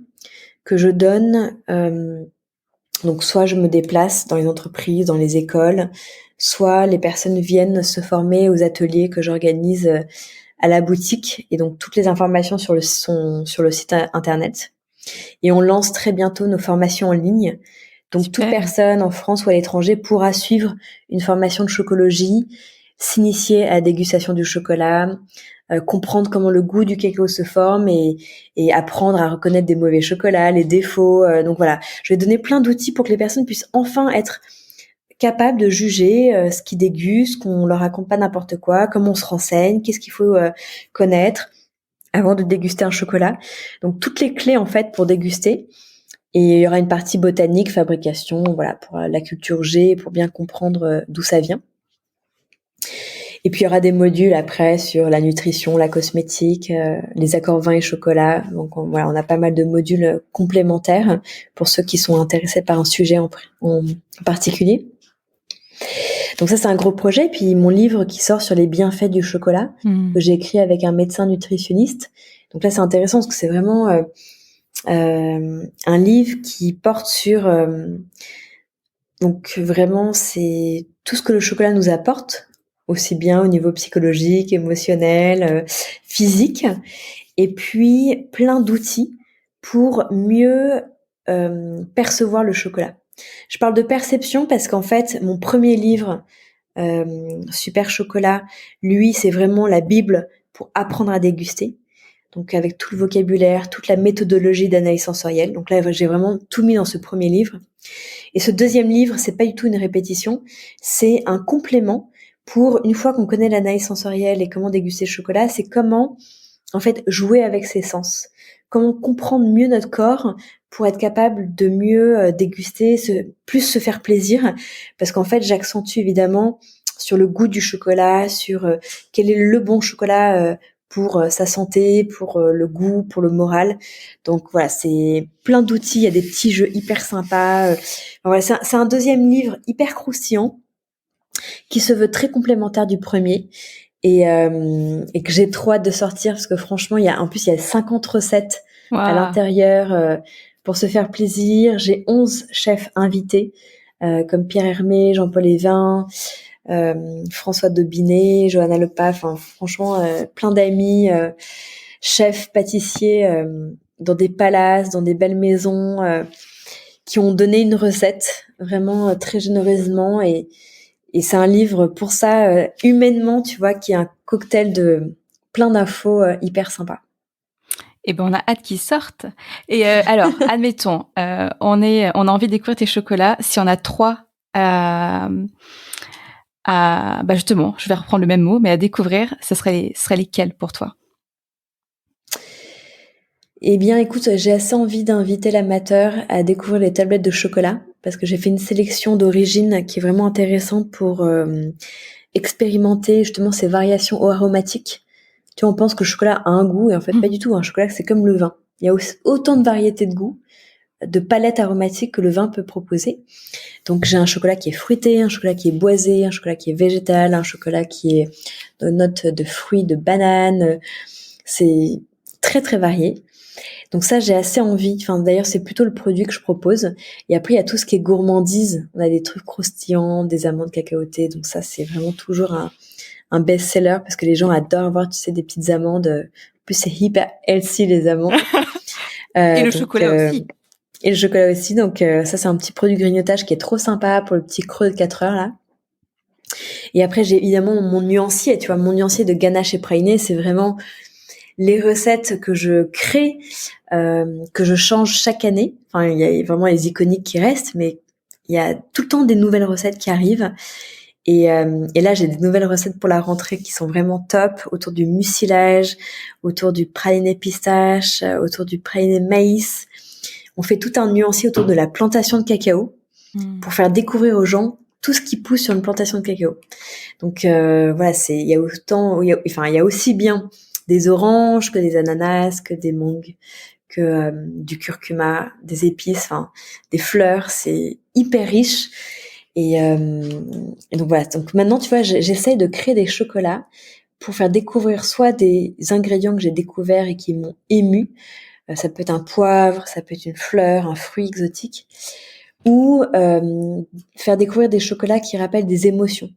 que je donne. Donc soit je me déplace dans les entreprises, dans les écoles, soit les personnes viennent se former aux ateliers que j'organise à la boutique. Et donc toutes les informations sont sur le site internet. Et on lance très bientôt nos formations en ligne. Donc Super. toute personne en France ou à l'étranger pourra suivre une formation de chocologie, s'initier à la dégustation du chocolat, comprendre comment le goût du cacao se forme et apprendre à reconnaître des mauvais chocolats, les défauts. Donc voilà, je vais donner plein d'outils pour que les personnes puissent enfin être capables de juger ce qu'ils dégustent, qu'on leur raconte pas n'importe quoi, comment on se renseigne, qu'est-ce qu'il faut connaître avant de déguster un chocolat. Donc toutes les clés en fait pour déguster. Et il y aura une partie botanique, fabrication, voilà, pour la culture G, pour bien comprendre d'où ça vient. Et puis il y aura des modules après sur la nutrition, la cosmétique, les accords vin et chocolat. Donc voilà, on a pas mal de modules complémentaires pour ceux qui sont intéressés par un sujet en particulier. Donc ça c'est un gros projet. Et puis mon livre qui sort sur les bienfaits du chocolat, que j'ai écrit avec un médecin nutritionniste. Donc là c'est intéressant parce que c'est vraiment un livre qui porte sur donc vraiment c'est tout ce que le chocolat nous apporte, aussi bien au niveau psychologique, émotionnel, physique, et puis plein d'outils pour mieux percevoir le chocolat. Je parle de perception parce qu'en fait mon premier livre Super Chocolat, lui c'est vraiment la bible pour apprendre à déguster. donc avec tout le vocabulaire, toute la méthodologie d'analyse sensorielle. Donc là, j'ai vraiment tout mis dans ce premier livre. Et ce deuxième livre, c'est pas du tout une répétition, c'est un complément pour, une fois qu'on connaît l'analyse sensorielle et comment déguster le chocolat, c'est comment, en fait, jouer avec ses sens. Comment comprendre mieux notre corps pour être capable de mieux déguster, plus se faire plaisir. Parce qu'en fait, j'accentue évidemment sur le goût du chocolat, sur quel est le bon chocolat pour sa santé, pour le goût, pour le moral. Donc voilà, c'est plein d'outils, il y a des petits jeux hyper sympas. Voilà, c'est un deuxième livre hyper croustillant qui se veut très complémentaire du premier et que j'ai trop hâte de sortir parce que franchement, il y a 50 recettes à l'intérieur pour se faire plaisir. J'ai 11 chefs invités comme Pierre Hermé, Jean-Paul Évin, François Dobinet, Johanna Lepas, enfin franchement plein d'amis chefs pâtissiers dans des palaces, dans des belles maisons qui ont donné une recette vraiment très généreusement et c'est un livre pour ça humainement, tu vois, qui est un cocktail de plein d'infos hyper sympa. Eh ben, on a hâte qu'ils sortent. Et alors, admettons, on a envie de découvrir tes chocolats. Si on a 3 bah justement, je vais reprendre le même mot, mais à découvrir, ce serait lesquels pour toi? Eh bien, écoute, j'ai assez envie d'inviter l'amateur à découvrir les tablettes de chocolat parce que j'ai fait une sélection d'origine qui est vraiment intéressante pour expérimenter justement ces variations aromatiques. Tu vois, on pense que le chocolat a un goût et en fait pas du tout. Un chocolat, c'est comme le vin. Il y a autant de variétés de goûts, de palettes aromatiques que le vin peut proposer. Donc j'ai un chocolat qui est fruité, un chocolat qui est boisé, un chocolat qui est végétal, un chocolat qui est de notes de fruits, de bananes. C'est très très varié. Donc ça, j'ai assez envie. Enfin, d'ailleurs, c'est plutôt le produit que je propose. Et après, il y a tout ce qui est gourmandise. On a des trucs croustillants, des amandes cacaotées. Donc ça, c'est vraiment toujours un best-seller parce que les gens adorent avoir, tu sais, des petites amandes. En plus, c'est hyper healthy, les amandes. Et le chocolat aussi. Et le chocolat aussi. Donc ça, c'est un petit produit grignotage qui est trop sympa pour le petit creux de 4 heures, là. Et après, j'ai évidemment mon nuancier. Tu vois, mon nuancier de ganache et praliné, c'est vraiment les recettes que je crée, que je change chaque année. Enfin, il y a vraiment les iconiques qui restent, mais il y a tout le temps des nouvelles recettes qui arrivent. Et là, j'ai des nouvelles recettes pour la rentrée qui sont vraiment top, autour du mucilage, autour du praliné pistache, autour du praliné maïs. On fait tout un nuancier autour de la plantation de cacao pour faire découvrir aux gens tout ce qui pousse sur une plantation de cacao. Donc voilà, il y a aussi bien des oranges que des ananas, que des mangues, que du curcuma, des épices, enfin des fleurs. C'est hyper riche. Et donc voilà. Donc maintenant, tu vois, j'essaye de créer des chocolats pour faire découvrir soit des ingrédients que j'ai découverts et qui m'ont ému. Ça peut être un poivre, ça peut être une fleur, un fruit exotique, ou faire découvrir des chocolats qui rappellent des émotions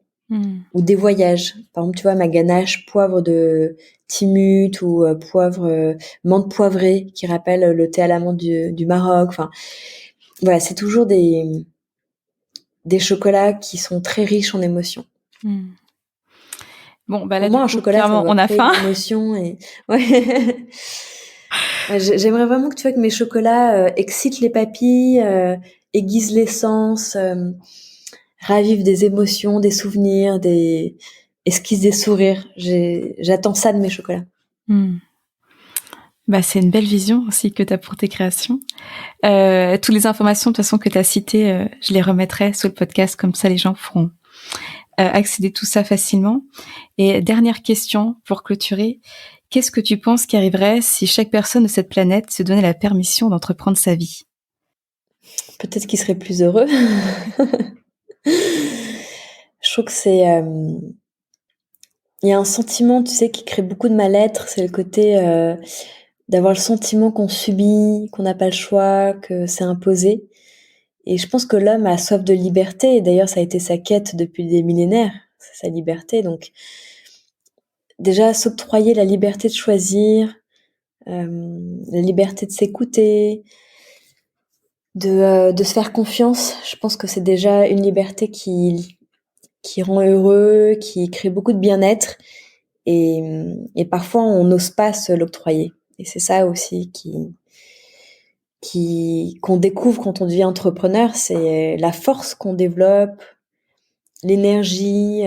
ou des voyages. Par exemple, tu vois, ma ganache poivre de Timut ou poivre menthe poivrée qui rappelle le thé à l'amande du Maroc. Enfin, voilà, c'est toujours des chocolats qui sont très riches en émotions. Bon, bah là, pour moi, un chocolat, clairement, on a faim. Émotion et ouais. J'aimerais vraiment que tu vois que mes chocolats excitent les papilles, aiguisent les sens, ravivent des émotions, des souvenirs, esquissent des sourires. J'attends ça de mes chocolats. Bah, c'est une belle vision aussi que tu as pour tes créations. Toutes les informations de toute façon que tu as citées, je les remettrai sous le podcast, comme ça les gens pourront accéder tout ça facilement. Et dernière question pour clôturer, qu'est-ce que tu penses qui arriverait si chaque personne de cette planète se donnait la permission d'entreprendre sa vie? Peut-être qu'ils seraient plus heureux. Je trouve que il y a un sentiment, tu sais, qui crée beaucoup de mal-être, c'est le côté d'avoir le sentiment qu'on subit, qu'on n'a pas le choix, que c'est imposé. Et je pense que l'homme a soif de liberté, et d'ailleurs ça a été sa quête depuis des millénaires, c'est sa liberté. Donc déjà s'octroyer la liberté de choisir, la liberté de s'écouter, de se faire confiance, je pense que c'est déjà une liberté qui rend heureux, qui crée beaucoup de bien-être, et parfois on n'ose pas se l'octroyer. Et c'est ça aussi qu'on découvre quand on devient entrepreneur, c'est la force qu'on développe, l'énergie,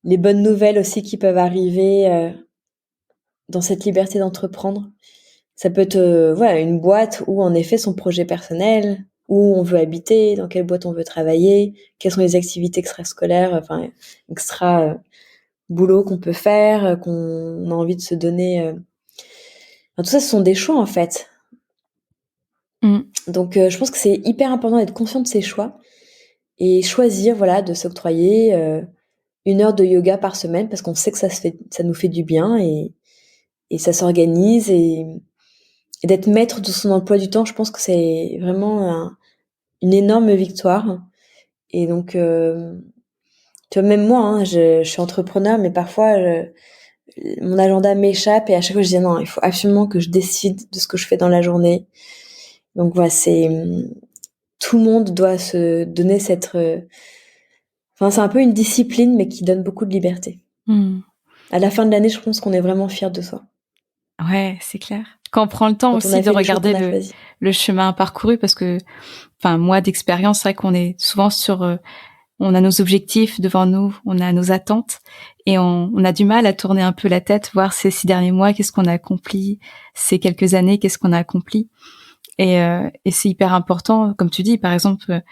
les bonnes nouvelles aussi qui peuvent arriver dans cette liberté d'entreprendre. Ça peut être une boîte où en effet son projet personnel, où on veut habiter, dans quelle boîte on veut travailler, quelles sont les activités extrascolaires, extra boulot qu'on peut faire, qu'on a envie de se donner. Tout ça, ce sont des choix en fait. Donc je pense que c'est hyper important d'être conscient de ses choix et choisir de s'octroyer 1 heure de yoga par semaine parce qu'on sait que ça nous fait du bien et ça s'organise et d'être maître de son emploi du temps. Je pense que c'est vraiment une énorme victoire. Et donc tu vois, même moi, je suis entrepreneur, mais parfois mon agenda m'échappe et à chaque fois je dis non, il faut absolument que je décide de ce que je fais dans la journée. Donc voilà, tout le monde doit se donner c'est un peu une discipline, mais qui donne beaucoup de liberté. À la fin de l'année, je pense qu'on est vraiment fiers de soi. Ouais, c'est clair. Quand on prend le temps aussi de regarder le chemin parcouru, parce que, moi d'expérience, c'est vrai qu'on est souvent on a nos objectifs devant nous, on a nos attentes, et on a du mal à tourner un peu la tête, voir ces 6 derniers mois, qu'est-ce qu'on a accompli, ces quelques années, qu'est-ce qu'on a accompli. Et c'est hyper important, comme tu dis, par exemple,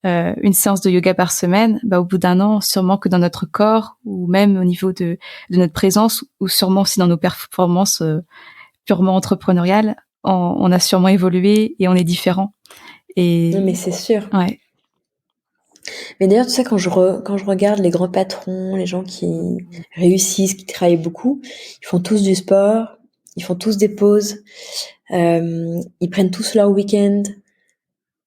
une séance de yoga par semaine, au bout d'1 an, sûrement que dans notre corps, ou même au niveau de notre présence, ou sûrement aussi dans nos performances purement entrepreneuriales, on a sûrement évolué et on est différent. Et mais c'est sûr. Ouais. Mais d'ailleurs, tout ça, quand je regarde les grands patrons, les gens qui réussissent, qui travaillent beaucoup, ils font tous du sport, ils font tous des pauses, ils prennent tous leur week-end.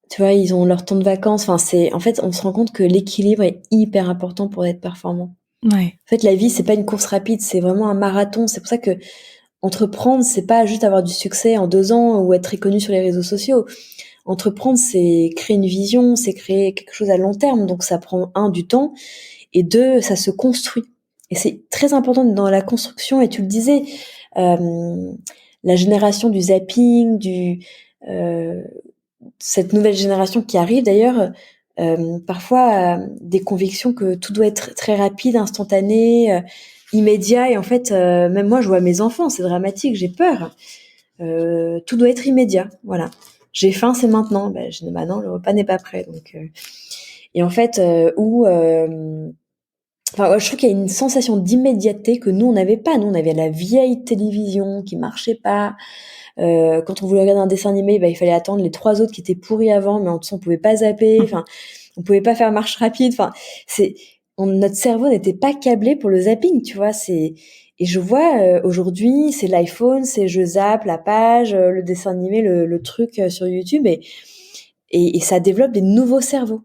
Tu vois, ils ont leur temps de vacances. En fait, on se rend compte que l'équilibre est hyper important pour être performant. Ouais. En fait, la vie, c'est pas une course rapide, c'est vraiment un marathon. C'est pour ça que entreprendre, c'est pas juste avoir du succès en 2 ans ou être très connu sur les réseaux sociaux. Entreprendre, c'est créer une vision, c'est créer quelque chose à long terme. Donc, ça prend du temps et 2, ça se construit. Et c'est très important dans la construction. Et tu le disais, la génération du zapping, cette nouvelle génération qui arrive d'ailleurs, parfois des convictions que tout doit être très rapide, instantané, immédiat. Et en fait, même moi, je vois mes enfants, c'est dramatique, j'ai peur. Tout doit être immédiat, voilà. J'ai faim, c'est maintenant. Je dis, non, le repas n'est pas prêt. Donc, et en fait, je trouve qu'il y a une sensation d'immédiateté que nous, on n'avait pas. Nous, on avait la vieille télévision qui marchait pas. Quand on voulait regarder un dessin animé, il fallait attendre les 3 autres qui étaient pourris avant, mais en dessous, on pouvait pas zapper. On pouvait pas faire marche rapide. Notre cerveau n'était pas câblé pour le zapping, tu vois. Et je vois aujourd'hui, c'est l'iPhone, c'est je zappe la page, le dessin animé, le truc sur YouTube, et ça développe des nouveaux cerveaux.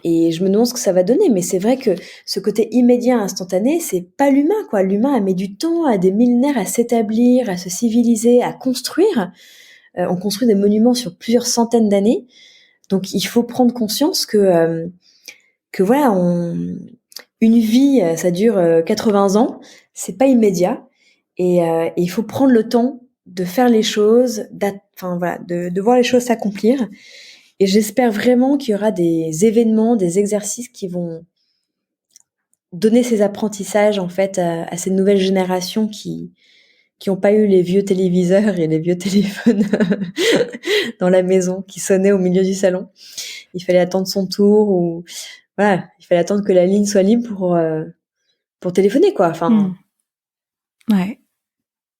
Et je me demande ce que ça va donner, mais c'est vrai que ce côté immédiat, instantané, c'est pas l'humain, quoi. L'humain a mis du temps, a des millénaires à s'établir, à se civiliser, à construire. On construit des monuments sur plusieurs centaines d'années, donc il faut prendre conscience que voilà, une vie, ça dure 80 ans, c'est pas immédiat, et il faut prendre le temps de faire les choses, de voir les choses s'accomplir. Et j'espère vraiment qu'il y aura des événements, des exercices qui vont donner ces apprentissages en fait à ces nouvelles générations qui n'ont pas eu les vieux téléviseurs et les vieux téléphones dans la maison qui sonnaient au milieu du salon. Il fallait attendre son tour, ou voilà, il fallait attendre que la ligne soit libre pour téléphoner, quoi. Ouais,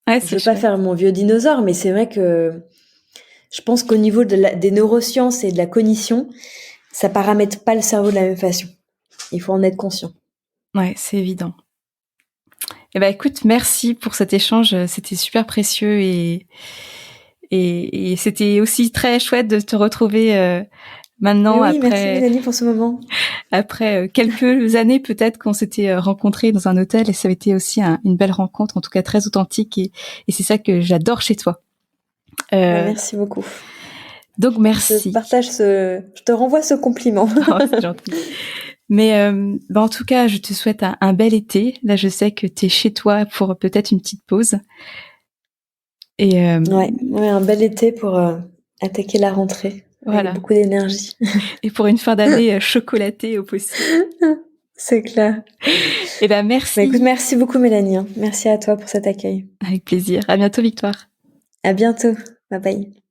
je veux pas faire mon vieux dinosaure, mais c'est vrai que je pense qu'au niveau des neurosciences et de la cognition, ça paramètre pas le cerveau de la même façon. Il faut en être conscient. Ouais, c'est évident. Écoute, merci pour cet échange. C'était super précieux et c'était aussi très chouette de te retrouver maintenant. Oui, après, merci Mélanie pour ce moment. Après quelques années peut-être qu'on s'était rencontrés dans un hôtel, et ça a été aussi une belle rencontre, en tout cas très authentique, et c'est ça que j'adore chez toi. Merci beaucoup. Donc merci. Je te renvoie ce compliment. Oh, c'est gentil. Mais en tout cas, je te souhaite un bel été. Là, je sais que tu es chez toi pour peut-être une petite pause. Et Ouais, un bel été pour attaquer la rentrée. voilà. Avec beaucoup d'énergie. Et pour une fin d'année chocolatée au possible. C'est clair. Eh ben, merci. Écoute, merci beaucoup, Mélanie. Merci à toi pour cet accueil. Avec plaisir. À bientôt, Victoire. À bientôt. Bye bye.